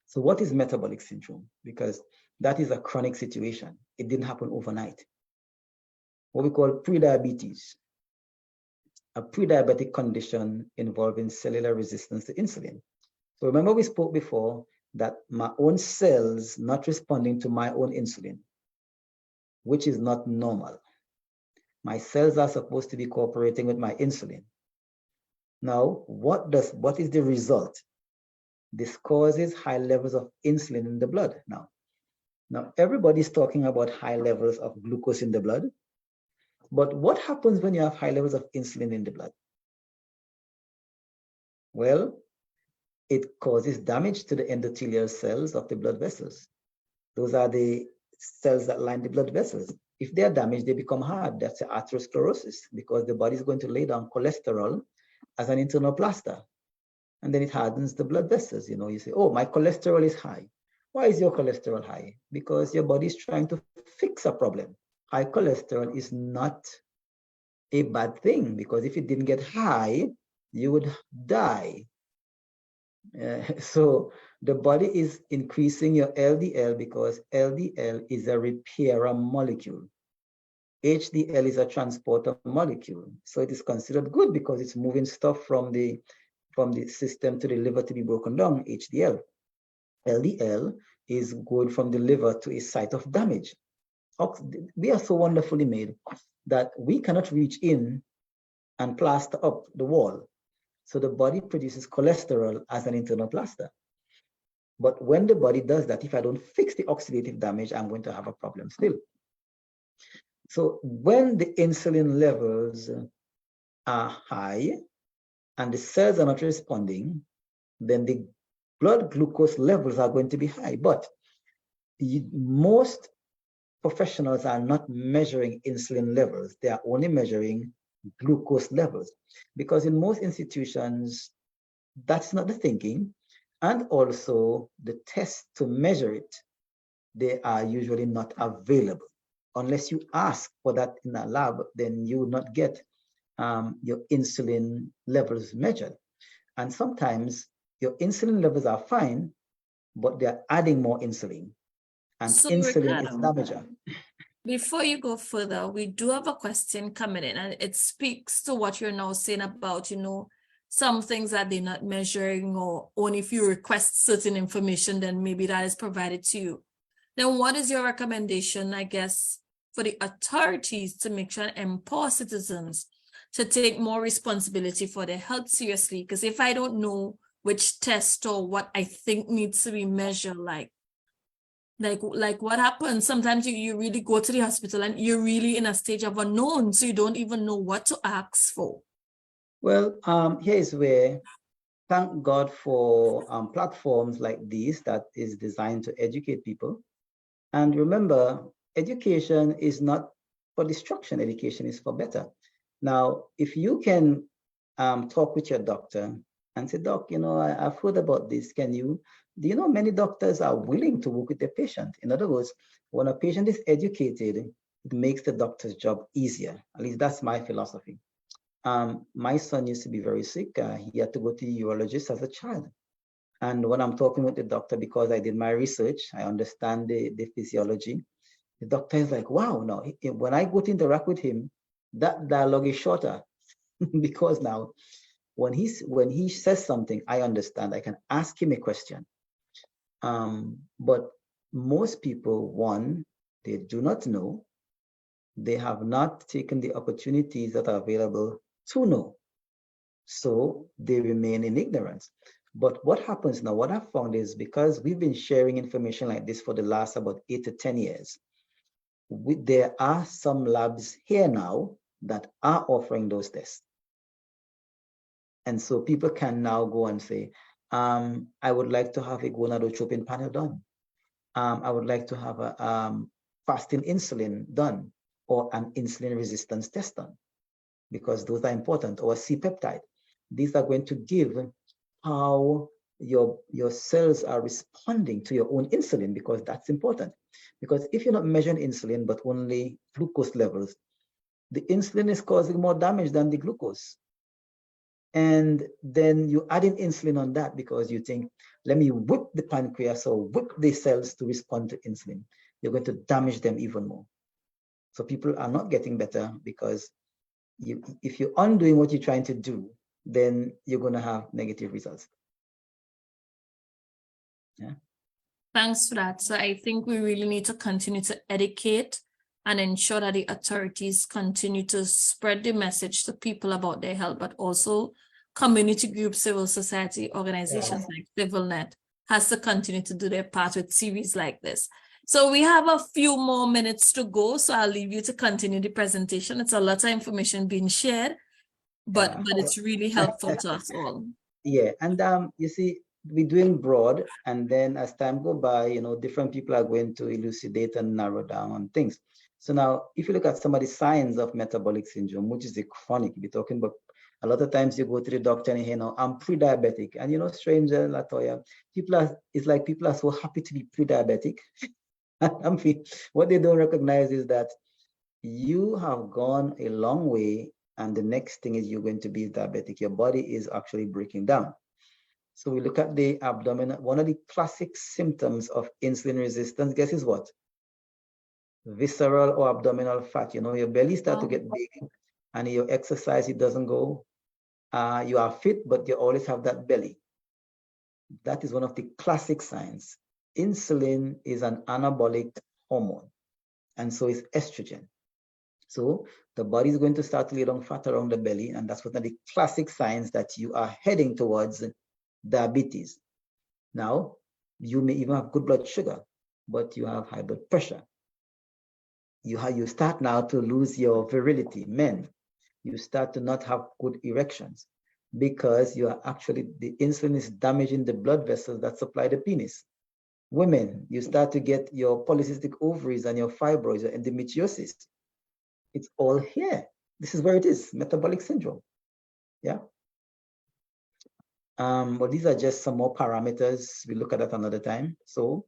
Speaker 2: So what is metabolic syndrome? Because that is a chronic situation. It didn't happen overnight. What we call prediabetes, a pre-diabetic condition involving cellular resistance to insulin. So remember we spoke before that my own cells not responding to my own insulin, which is not normal. My cells are supposed to be cooperating with my insulin. Now, what is the result? This causes high levels of insulin in the blood. Now everybody's talking about high levels of glucose in the blood. But what happens when you have high levels of insulin in the blood? Well, it causes damage to the endothelial cells of the blood vessels. Those are the cells that line the blood vessels. If they are damaged, they become hard. That's atherosclerosis, because the body is going to lay down cholesterol as an internal plaster. And then it hardens the blood vessels. You know, you say, oh, my cholesterol is high. Why is your cholesterol high? Because your body is trying to fix a problem. High cholesterol is not a bad thing, because if it didn't get high, you would die. So the body is increasing your LDL because LDL is a repairer molecule. HDL is a transporter molecule. So it is considered good because it's moving stuff from the system to the liver to be broken down, HDL. LDL is going from the liver to a site of damage. We are so wonderfully made that we cannot reach in and plaster up the wall. So the body produces cholesterol as an internal plaster. But when the body does that, if I don't fix the oxidative damage, I'm going to have a problem still. So when the insulin levels are high and the cells are not responding, then the blood glucose levels are going to be high. But most professionals are not measuring insulin levels. They are only measuring glucose levels, because in most institutions, that's not the thinking. And also the tests to measure it, they are usually not available. Unless you ask for that in a lab, then you will not get your insulin levels measured. And sometimes your insulin levels are fine, but they're adding more insulin. And
Speaker 1: So,
Speaker 2: insulin is
Speaker 1: Ricardo,
Speaker 2: damager.
Speaker 1: before you go further, we do have a question coming in, and it speaks to what you're now saying about, some things that they're not measuring, or only if you request certain information, then maybe that is provided to you. Then what is your recommendation, I guess, for the authorities to make sure and empower citizens to take more responsibility for their health seriously? Because if I don't know which test or what I think needs to be measured, like what happens? Sometimes you really go to the hospital and you're really in a stage of unknown, so you don't even know what to ask for.
Speaker 2: Well, here's where, thank God for platforms like these that is designed to educate people. And remember, education is not for destruction. Education is for better. Now, if you can talk with your doctor and say, Doc, I've heard about this. Do you know many doctors are willing to work with the patient? In other words, when a patient is educated, it makes the doctor's job easier. At least that's my philosophy. My son used to be very sick. He had to go to the urologist as a child. And when I'm talking with the doctor, because I did my research, I understand the physiology. The doctor is like, wow, no, when I go to interact with him, that dialogue is shorter because now when he says something, I understand. I can ask him a question. But most people, one, they do not know. They have not taken the opportunities that are available to know. So they remain in ignorance. But what happens now, what I've found is, because we've been sharing information like this for the last about 8 to 10 years, there are some labs here now that are offering those tests. And so people can now go and say, I would like to have a gonadotropin panel done. I would like to have a fasting insulin done, or an insulin resistance test done, because those are important, or a C-peptide. These are going to give how your cells are responding to your own insulin, because that's important. Because if you're not measuring insulin, but only glucose levels, the insulin is causing more damage than the glucose. And then you add in insulin on that because you think, let me whip the pancreas or whip the cells to respond to insulin. You're going to damage them even more. So people are not getting better because if you're undoing what you're trying to do, then you're going to have negative results. Yeah.
Speaker 1: Thanks for that. So I think we really need to continue to educate and ensure that the authorities continue to spread the message to people about their health, but also community groups, civil society organizations like CivilNet has to continue to do their part with series like this. So we have a few more minutes to go, so I'll leave you to continue the presentation. It's a lot of information being shared, but it's really helpful to us all.
Speaker 2: Yeah, and you see, we're doing broad, and then as time go by, different people are going to elucidate and narrow down on things. So now, if you look at some of the signs of metabolic syndrome, which is the chronic, we're talking about, a lot of times you go to the doctor and you know, I'm pre-diabetic, and stranger Latoya, it's like people are so happy to be pre-diabetic. What they don't recognize is that you have gone a long way, and the next thing is you're going to be diabetic. Your body is actually breaking down. So we look at the abdomen. One of the classic symptoms of insulin resistance, guess is what? Visceral or abdominal fat. Your belly starts to get big, and your exercise, it doesn't go. You are fit, but you always have that belly. That is one of the classic signs. Insulin is an anabolic hormone, and so is estrogen. So the body is going to start to lay down fat around the belly, and that's one of the classic signs that you are heading towards diabetes. Now, You may even have good blood sugar, but you have high blood pressure. You start now to lose your virility. Men, you start to not have good erections because you are actually, the insulin is damaging the blood vessels that supply the penis. Women, you start to get your polycystic ovaries and your fibroids, your endometriosis. It's all here. This is where it is, metabolic syndrome. Yeah. But these are just some more parameters. We look at that another time. So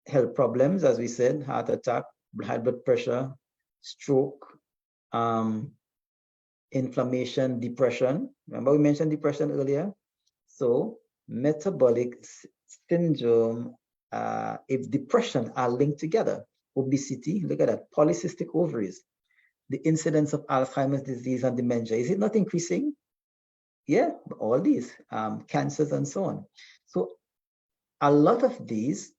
Speaker 2: health problems, as we said, heart attack, high blood pressure, stroke, inflammation, depression. Remember we mentioned depression earlier? So metabolic syndrome, if depression are linked together, obesity, look at that, polycystic ovaries, the incidence of Alzheimer's disease and dementia, is it not increasing? Yeah, all these, cancers and so on. So a lot of these,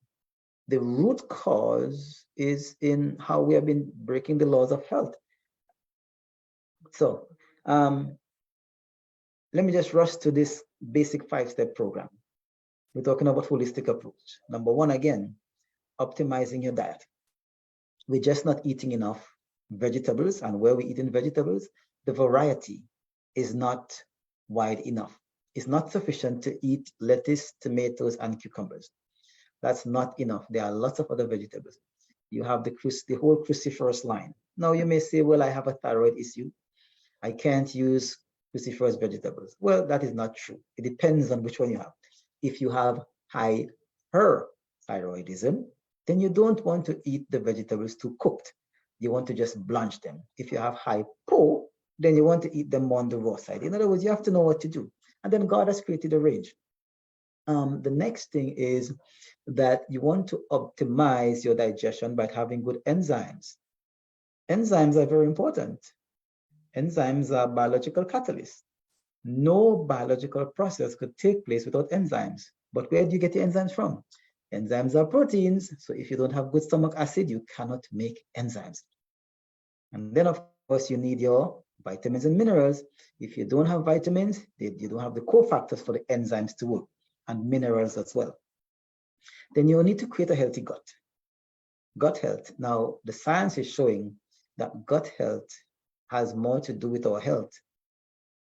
Speaker 2: the root cause is in how we have been breaking the laws of health. So let me just rush to this basic 5-step program. We're talking about holistic approach. Number one, again, optimizing your diet. We're just not eating enough vegetables, and where we eat in vegetables, the variety is not wide enough. It's not sufficient to eat lettuce, tomatoes, and cucumbers. That's not enough. There are lots of other vegetables. You have the whole cruciferous line. Now you may say, well, I have a thyroid issue. I can't use cruciferous vegetables. Well, that is not true. It depends on which one you have. If you have hyperthyroidism, then you don't want to eat the vegetables too cooked. You want to just blanch them. If you have hypo, then you want to eat them on the raw side. In other words, you have to know what to do. And then God has created a range. The next thing is that you want to optimize your digestion by having good enzymes. Enzymes are very important. Enzymes are biological catalysts. No biological process could take place without enzymes. But where do you get your enzymes from? Enzymes are proteins. So if you don't have good stomach acid, you cannot make enzymes. And then, of course, you need your vitamins and minerals. If you don't have vitamins, you don't have the cofactors for the enzymes to work, and minerals as well. Then you need to create a healthy gut. Gut health. Now, the science is showing that gut health has more to do with our health.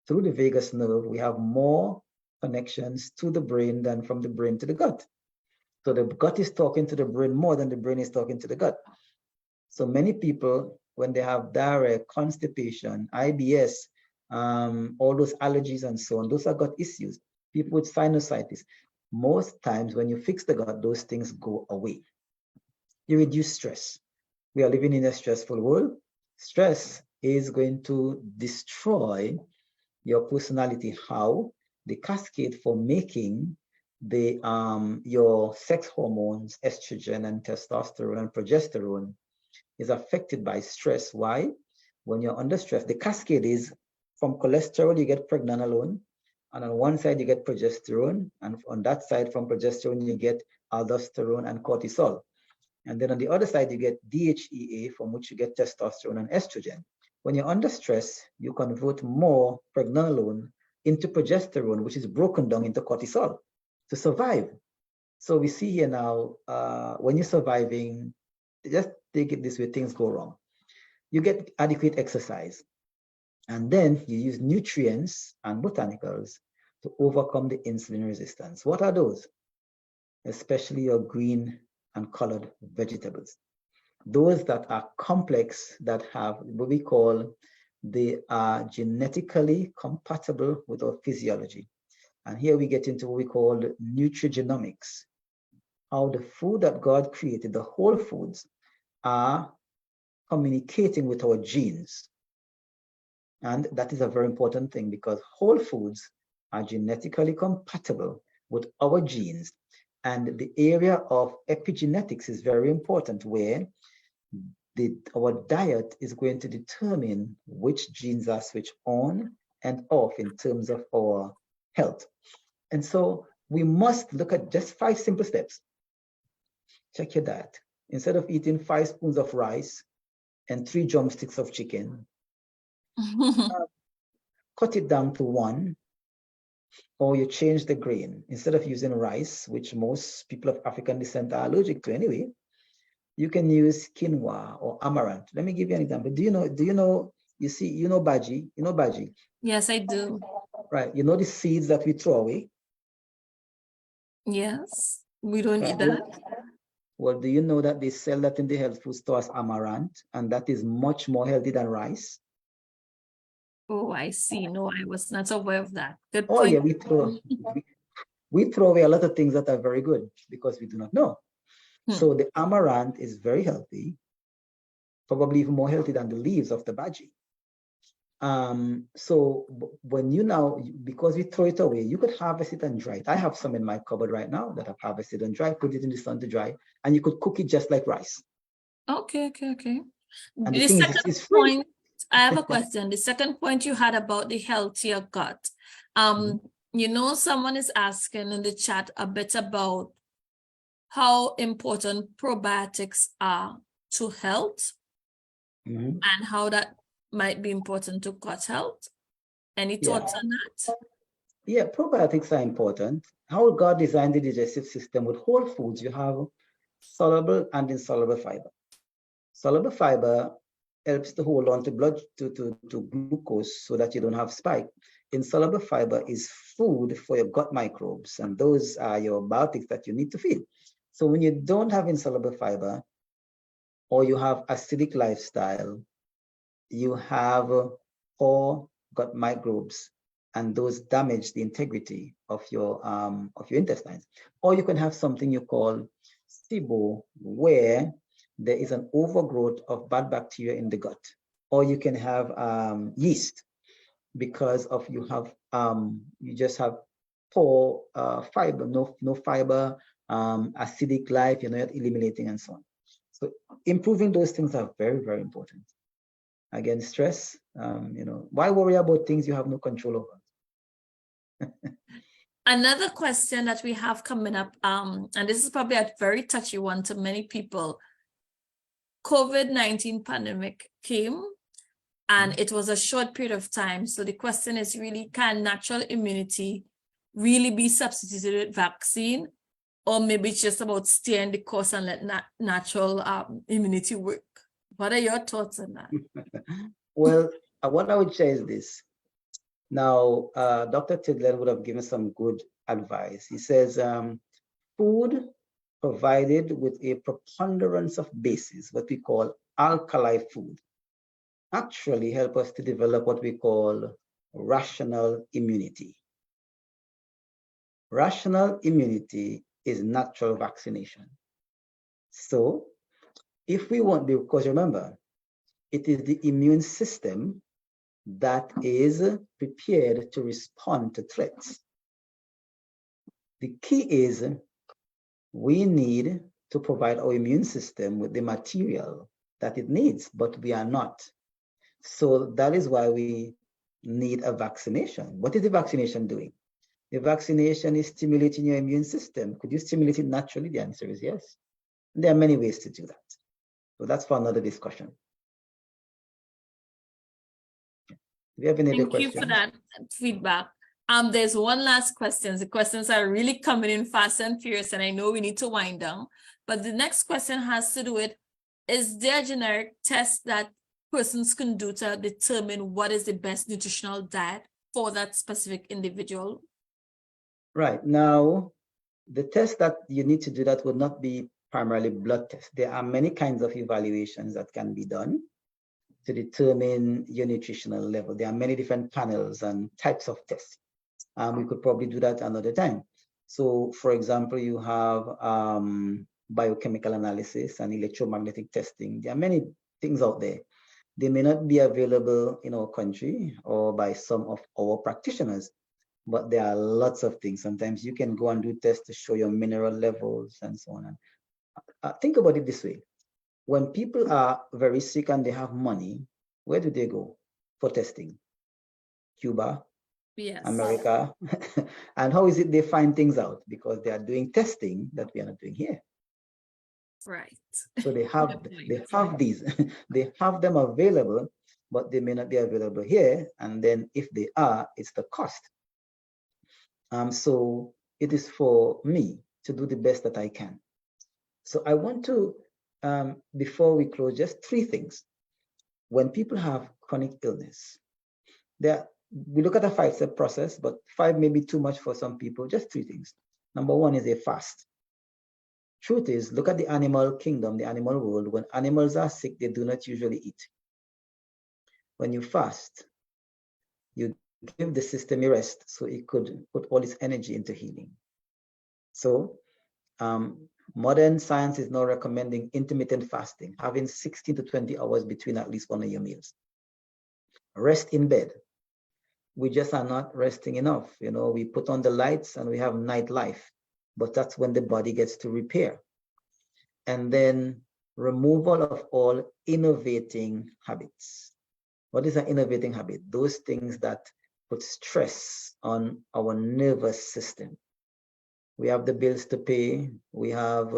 Speaker 2: Through the vagus nerve, we have more connections to the brain than from the brain to the gut. So the gut is talking to the brain more than the brain is talking to the gut. So many people, when they have diarrhea, constipation, IBS, all those allergies and so on, those are gut issues. People with sinusitis, most times when you fix the gut, those things go away. You reduce stress. We are living in a stressful world. Stress is going to destroy your personality. How? The cascade for making the your sex hormones, estrogen and testosterone and progesterone, is affected by stress. Why? When you're under stress, the cascade is from cholesterol, you get pregnenolone, and on one side you get progesterone, and on that side from progesterone you get aldosterone and cortisol. And then on the other side you get DHEA, from which you get testosterone and estrogen. When you're under stress, you convert more pregnenolone into progesterone, which is broken down into cortisol to survive. So we see here now, when you're surviving, just take it this way, things go wrong. You get adequate exercise, and then you use nutrients and botanicals to overcome the insulin resistance. What are those? Especially your green and colored vegetables. Those that are complex, that have what we call, they are genetically compatible with our physiology. And here we get into what we call nutrigenomics, how the food that God created, the whole foods, are communicating with our genes. And that is a very important thing, because whole foods are genetically compatible with our genes. And the area of epigenetics is very important, where our diet is going to determine which genes are switched on and off in terms of our health. And so we must look at just 5 simple steps. Check your diet. Instead of eating 5 spoons of rice and 3 drumsticks of chicken, cut it down to 1. or you change the grain. Instead of using rice, which most people of African descent are allergic to anyway, you can use quinoa or amaranth. Let me give you an example. You know baji? You know baji?
Speaker 1: Yes, I do.
Speaker 2: Right. You know the seeds that we throw away?
Speaker 1: Yes, we don't eat
Speaker 2: Right.
Speaker 1: that.
Speaker 2: Well, do you know that they sell that in the health food store as amaranth, and that is much more healthy than rice?
Speaker 1: Oh, I see. No, I was not aware of that. Good
Speaker 2: Oh
Speaker 1: point.
Speaker 2: yeah, we throw away a lot of things that are very good because we do not know. So the amaranth is very healthy, probably even more healthy than the leaves of the baji. So when because we throw it away, you could harvest it and dry it. I have some in my cupboard right now that I've harvested and dry, put it in the sun to dry, and you could cook it just like rice.
Speaker 1: Okay.
Speaker 2: And the
Speaker 1: The
Speaker 2: thing is,
Speaker 1: second
Speaker 2: it's free.
Speaker 1: point, I have a question. The second point you had about the healthier gut. Someone is asking in the chat a bit about how important probiotics are to health
Speaker 2: Mhm.
Speaker 1: and how that might be important to gut health. Any
Speaker 2: Yeah.
Speaker 1: thoughts on that?
Speaker 2: Yeah, probiotics are important. How God designed the digestive system with whole foods, you have soluble and insoluble fiber. Soluble fiber helps to hold on to to glucose so that you don't have spike. Insoluble fiber is food for your gut microbes, and those are your biotics that you need to feed. So when you don't have insoluble fiber or you have acidic lifestyle, you have poor gut microbes, and those damage the integrity of your intestines. Or you can have something you call SIBO, where there is an overgrowth of bad bacteria in the gut. Or you can have yeast because of you just have poor fiber, no fiber, acidic life, you're not eliminating and so on. So improving those things are very, very important. Again, stress, why worry about things you have no control over?
Speaker 1: Another question that we have coming up, and this is probably a very touchy one to many people. COVID-19 pandemic came and it was a short period of time. So the question is really, can natural immunity really be substituted with vaccine? Or maybe it's just about staying the course and let natural immunity work. What are your thoughts on that?
Speaker 2: Well, what I would say is this. Now, Dr. Tidler would have given some good advice. He says, food provided with a preponderance of bases, what we call alkali food, actually help us to develop what we call rational immunity. Rational immunity is natural vaccination. So if we want, because remember, it is the immune system that is prepared to respond to threats. The key is we need to provide our immune system with the material that it needs, but we are not. So that is why we need a vaccination. What is the vaccination doing? The vaccination is stimulating your immune system. Could you stimulate it naturally? The answer is yes. There are many ways to do that. So that's for another discussion. Do you have any other questions?
Speaker 1: Thank you for that feedback. There's one last question. The questions are really coming in fast and furious, and I know we need to wind down. But the next question has to do with, is there a generic test that persons can do to determine what is the best nutritional diet for that specific individual?
Speaker 2: Right. Now, the test that you need to do that would not be primarily blood tests. There are many kinds of evaluations that can be done to determine your nutritional level. There are many different panels and types of tests. We could probably do that another time. So, for example, you have biochemical analysis and electromagnetic testing. There are many things out there. They may not be available in our country or by some of our practitioners, but there are lots of things. Sometimes you can go and do tests to show your mineral levels and so on. Think about it this way. When people are very sick and they have money, where do they go for testing? Cuba,
Speaker 1: Yes.
Speaker 2: America. And how is it they find things out? Because they are doing testing that we are not doing here.
Speaker 1: Right.
Speaker 2: So they have these, they have them available, but they may not be available here. And then if they are, it's the cost. So it is for me to do the best that I can. So I want to, before we close, just 3 things. When people have chronic illness, we look at a 5-step process, but 5 may be too much for some people. Just 3 things. Number 1 is a fast. Truth is, look at the animal kingdom, the animal world. When animals are sick, they do not usually eat. When you fast, you give the system a rest so it could put all its energy into healing. So modern science is now recommending intermittent fasting, having 16 to 20 hours between at least one of your meals. Rest in bed. We just are not resting enough. You know, we put on the lights and we have night life, but that's when the body gets to repair. And then removal of all innovating habits. What is an innovating habit? Those things that put stress on our nervous system. We have the bills to pay, we have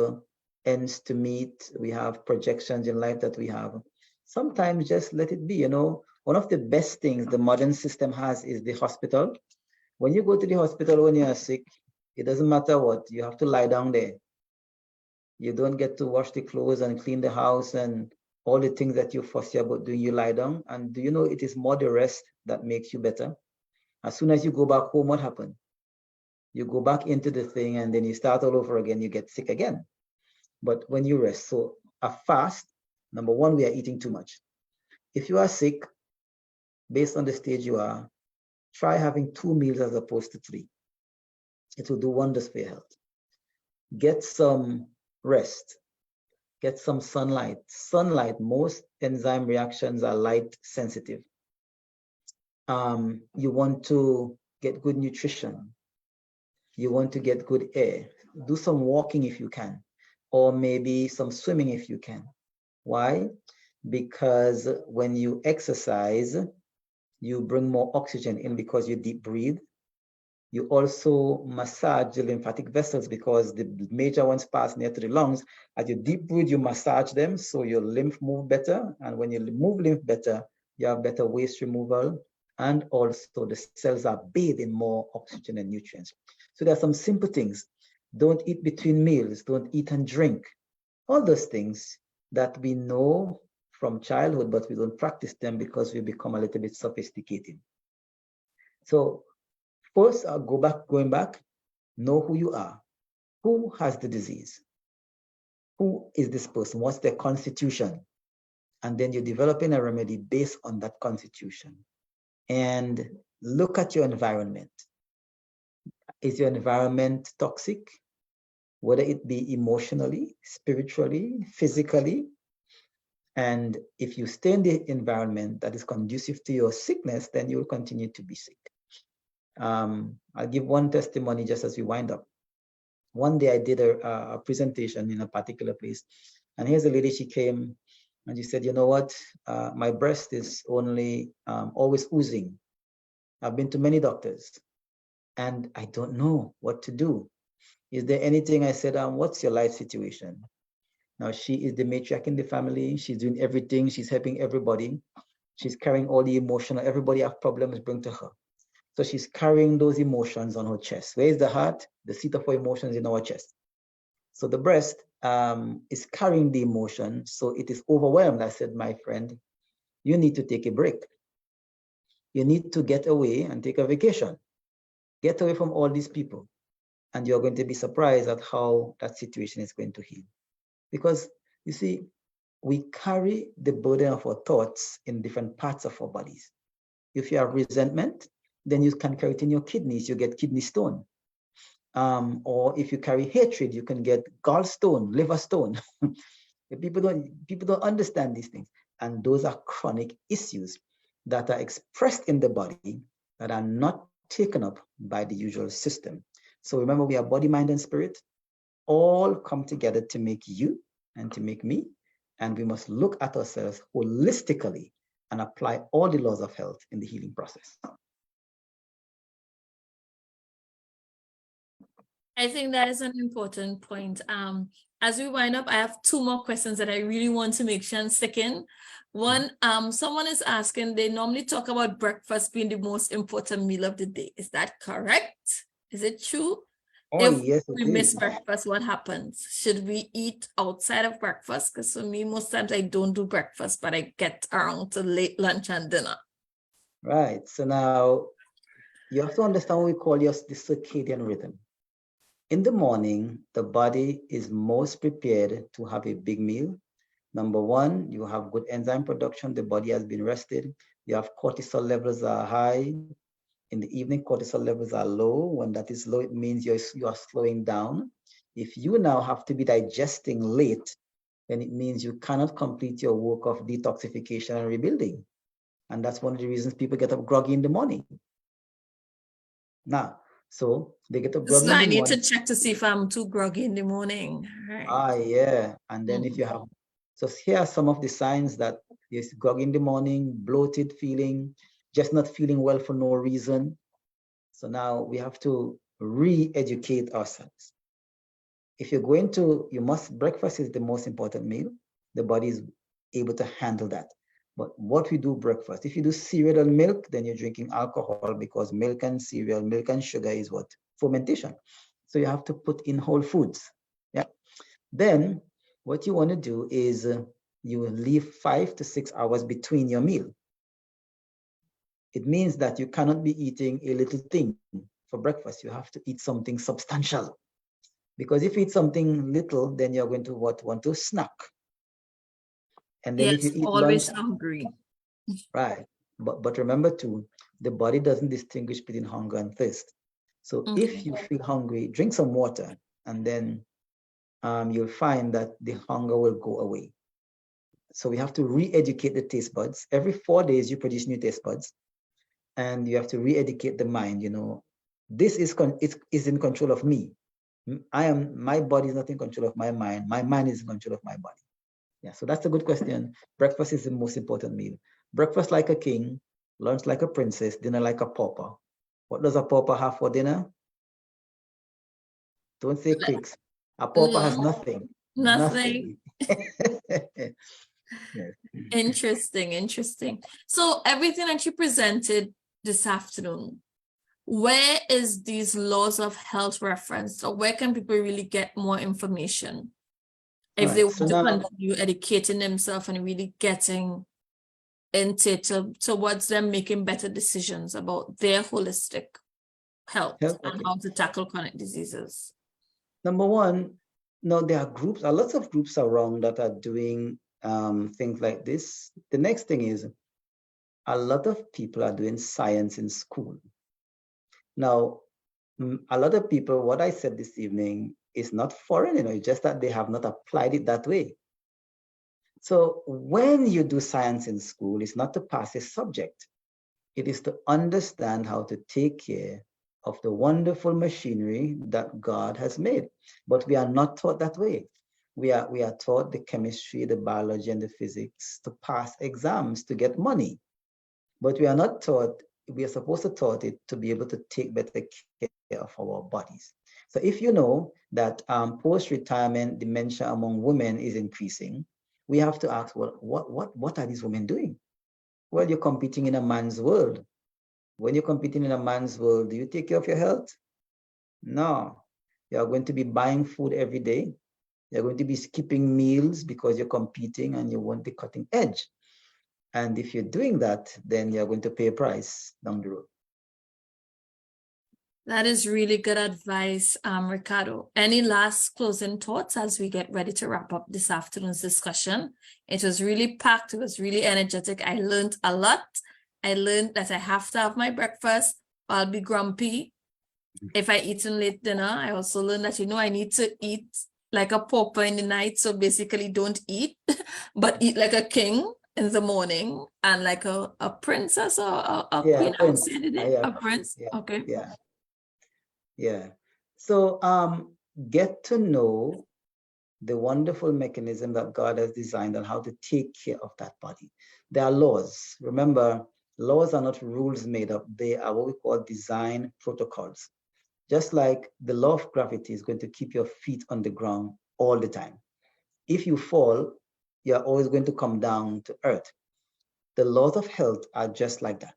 Speaker 2: ends to meet, we have projections in life that we have. Sometimes just let it be. You know, one of the best things the modern system has is the hospital. When you go to the hospital when you are sick, it doesn't matter what, you have to lie down there. You don't get to wash the clothes and clean the house and all the things that you fussy about doing, you lie down. And do you know it is more the rest that makes you better? As soon as you go back home, what happened? You go back into the thing and then you start all over again, you get sick again. But when you rest, so a fast, number 1, we are eating too much. If you are sick, based on the stage you are, try having 2 meals as opposed to 3. It will do wonders for your health. Get some rest. Get some sunlight. Sunlight, most enzyme reactions are light sensitive. You want to get good nutrition. You want to get good air. Do some walking if you can, or maybe some swimming if you can. Why? Because when you exercise, you bring more oxygen in because you deep breathe. You also massage the lymphatic vessels because the major ones pass near to the lungs. As you deep breathe, you massage them so your lymph move better. And when you move lymph better, you have better waste removal. And also the cells are bathed in more oxygen and nutrients. So there are some simple things. Don't eat between meals. Don't eat and drink. All those things that we know from childhood, but we don't practice them because we become a little bit sophisticated. So first, going back, know who you are. Who has the disease? Who is this person? What's their constitution? And then you're developing a remedy based on that constitution. And look at your environment. Is your environment toxic? Whether it be emotionally, spiritually, physically. And if you stay in the environment that is conducive to your sickness, then you'll continue to be sick. I'll give one testimony just as we wind up. One day I did a presentation in a particular place, and here's a lady, she came and she said, you know what, my breast is only always oozing. I've been to many doctors and I don't know what to do. Is there anything? I said, what's your life situation? Now she is the matriarch in the family. She's doing everything. She's helping everybody. She's carrying all the emotional, everybody have problems bring to her. So she's carrying those emotions on her chest. Where is the heart? The seat of her emotions in our chest. So the breast is carrying the emotion. So it is overwhelmed. I said, my friend, you need to take a break. You need to get away and take a vacation. Get away from all these people. And you're going to be surprised at how that situation is going to heal. Because you see, we carry the burden of our thoughts in different parts of our bodies. If you have resentment, then you can carry it in your kidneys, you get kidney stone. Or if you carry hatred, you can get gallstone, liver stone. People don't understand these things. And those are chronic issues that are expressed in the body that are not taken up by the usual system. So remember, we are body, mind, and spirit, all come together to make you and to make me. And we must look at ourselves holistically and apply all the laws of health in the healing process.
Speaker 1: I think that is an important point. As we wind up, I have 2 more questions that I really want to make sure and stick in. One, someone is asking, they normally talk about breakfast being the most important meal of the day. Is that correct? Is it true?
Speaker 2: Oh,
Speaker 1: If
Speaker 2: yes, it
Speaker 1: we miss
Speaker 2: is.
Speaker 1: breakfast, what happens? Should we eat outside of breakfast? Because for me, most times I don't do breakfast, but I get around to late lunch and dinner.
Speaker 2: Right. So now you have to understand what we call the circadian rhythm. In the morning, the body is most prepared to have a big meal. Number one, you have good enzyme production. The body has been rested. You have cortisol levels are high. In the evening, cortisol levels are low. When that is low, it means you are slowing down. If you now have to be digesting late, then it means you cannot complete your work of detoxification and rebuilding. And that's one of the reasons people get up groggy in the morning. Now, so they get up groggy
Speaker 1: So
Speaker 2: in
Speaker 1: I
Speaker 2: the
Speaker 1: need to
Speaker 2: morning.
Speaker 1: check to see if I'm too groggy in the morning. Right.
Speaker 2: Yeah. And then if you have, so here are some of the signs that is groggy in the morning, bloated feeling, just not feeling well for no reason. So now we have to re-educate ourselves. If you're going to, breakfast is the most important meal. The body is able to handle that. But what we do breakfast, if you do cereal and milk, then you're drinking alcohol because milk and cereal, milk and sugar is what? Fermentation. So you have to put in whole foods. Yeah. Then what you want to do is you leave 5 to 6 hours between your meal. It means that you cannot be eating a little thing for breakfast. You have to eat something substantial. Because if you eat something little, then you're going to want to snack. And then if you
Speaker 1: Yes,
Speaker 2: eat lunch,
Speaker 1: always hungry.
Speaker 2: right. But remember too, the body doesn't distinguish between hunger and thirst. So if
Speaker 1: Okay.
Speaker 2: you feel hungry, drink some water, and then you'll find that the hunger will go away. So we have to re-educate the taste buds. Every 4 days, you produce new taste buds, and you have to re-educate the mind. This is in control of me. My body is not in control of my mind. My mind is in control of my body. Yeah, so that's a good question. Breakfast is the most important meal. Breakfast like a king, lunch like a princess, dinner like a pauper. What does a pauper have for dinner? Don't say cakes. A pauper has
Speaker 1: No,
Speaker 2: nothing.
Speaker 1: nothing.
Speaker 2: Nothing. Yes.
Speaker 1: Interesting, interesting. So everything that you presented this afternoon, where is these laws of health referenced, or where can people really get more information
Speaker 2: All
Speaker 1: if they
Speaker 2: right. So
Speaker 1: want to
Speaker 2: now,
Speaker 1: continue educating themselves and really getting into towards them making better decisions about their holistic health and
Speaker 2: okay.
Speaker 1: how to tackle chronic diseases?
Speaker 2: Number one, no, there are groups, lots of groups around that are doing things like this. The next thing is a lot of people are doing science in school. Now, a lot of people, what I said this evening is not foreign, it's just that they have not applied it that way. So when you do science in school, it's not to pass a subject. It is to understand how to take care of the wonderful machinery that God has made. But we are not taught that way. We are taught the chemistry, the biology, and the physics to pass exams to get money. But we are not taught, we are supposed to taught it to be able to take better care of our bodies. So if you know that post-retirement dementia among women is increasing, we have to ask, well, what are these women doing? Well, you're competing in a man's world. When you're competing in a man's world, do you take care of your health? No. You're going to be buying food every day. You're going to be skipping meals because you're competing and you want the cutting edge. And if you're doing that, then you're going to pay a price down the road.
Speaker 1: That is really good advice, Ricardo. Any last closing thoughts as we get ready to wrap up this afternoon's discussion? It was really packed. It was really energetic. I learned a lot. I learned that I have to have my breakfast. I'll be grumpy if I eat in late dinner. I also learned that, I need to eat like a pauper in the night. So basically don't eat, but eat like a king in the morning and like a princess or a
Speaker 2: Yeah,
Speaker 1: queen. I would
Speaker 2: prince.
Speaker 1: say
Speaker 2: Yeah,
Speaker 1: a prince.
Speaker 2: yeah,
Speaker 1: Okay.
Speaker 2: yeah, yeah. So get to know the wonderful mechanism that God has designed and how to take care of that body. There are laws. Remember, laws are not rules made up. They are what we call design protocols. Just like the law of gravity is going to keep your feet on the ground all the time. If you fall, you're always going to come down to earth. The laws of health are just like that.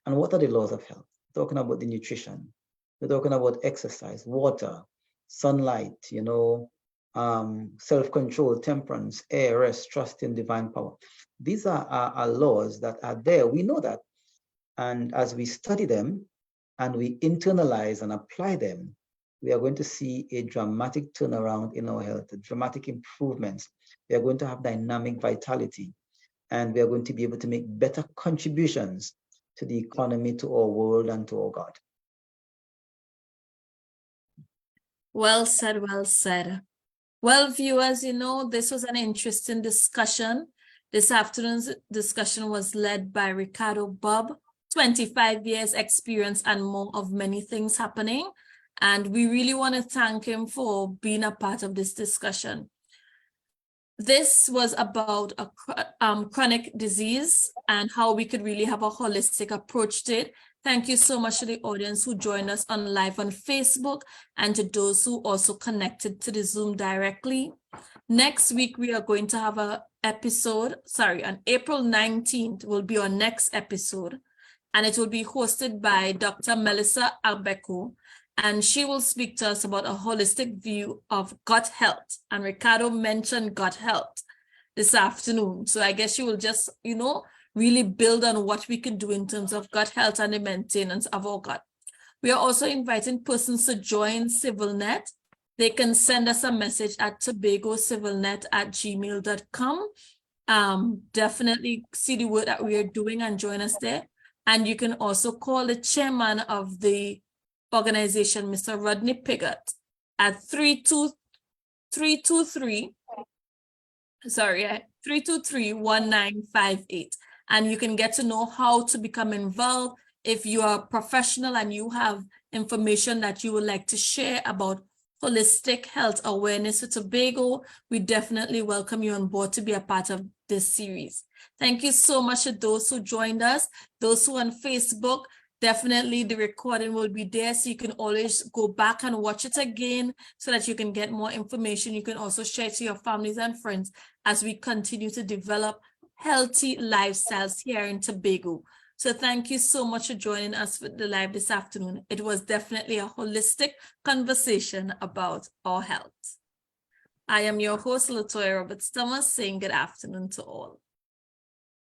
Speaker 2: And what are the laws of health? Talking about the nutrition. We're talking about exercise, water, sunlight, self-control, temperance, air, rest, trust in divine power. These are laws that are there. We know that. And as we study them and we internalize and apply them, we are going to see a dramatic turnaround in our health, dramatic improvements. We are going to have dynamic vitality, and we are going to be able to make better contributions to the economy, to our world, and to our God.
Speaker 1: Well said, well said. Well, viewers, this was an interesting discussion. This afternoon's discussion was led by Ricardo Bobb, 25 years experience and more of many things happening. And we really want to thank him for being a part of this discussion. This was about a chronic disease and how we could really have a holistic approach to it. Thank you so much to the audience who joined us on live on Facebook and to those who also connected to the Zoom directly. Next week, we are going to have an episode, on April 19th will be our next episode, and it will be hosted by Dr. Melissa Arbeco, and she will speak to us about a holistic view of gut health. And Ricardo mentioned gut health this afternoon. So I guess she will just, really build on what we can do in terms of gut health and the maintenance of our gut. We are also inviting persons to join CivilNet. They can send us a message at tobagocivilnet@gmail.com. Definitely see the work that we are doing and join us there. And you can also call the chairman of the organization, Mr. Rodney Pigott, at 323-1958. And you can get to know how to become involved. If you are a professional and you have information that you would like to share about holistic health awareness for Tobago, we definitely welcome you on board to be a part of this series. Thank you so much to those who joined us. Those who are on Facebook, definitely the recording will be there, so you can always go back and watch it again so that you can get more information. You can also share it to your families and friends as we continue to develop healthy lifestyles here in Tobago. So thank you so much for joining us for the live this afternoon. It was definitely a holistic conversation about our health. I am your host, Latoya Roberts Thomas, saying good afternoon to all.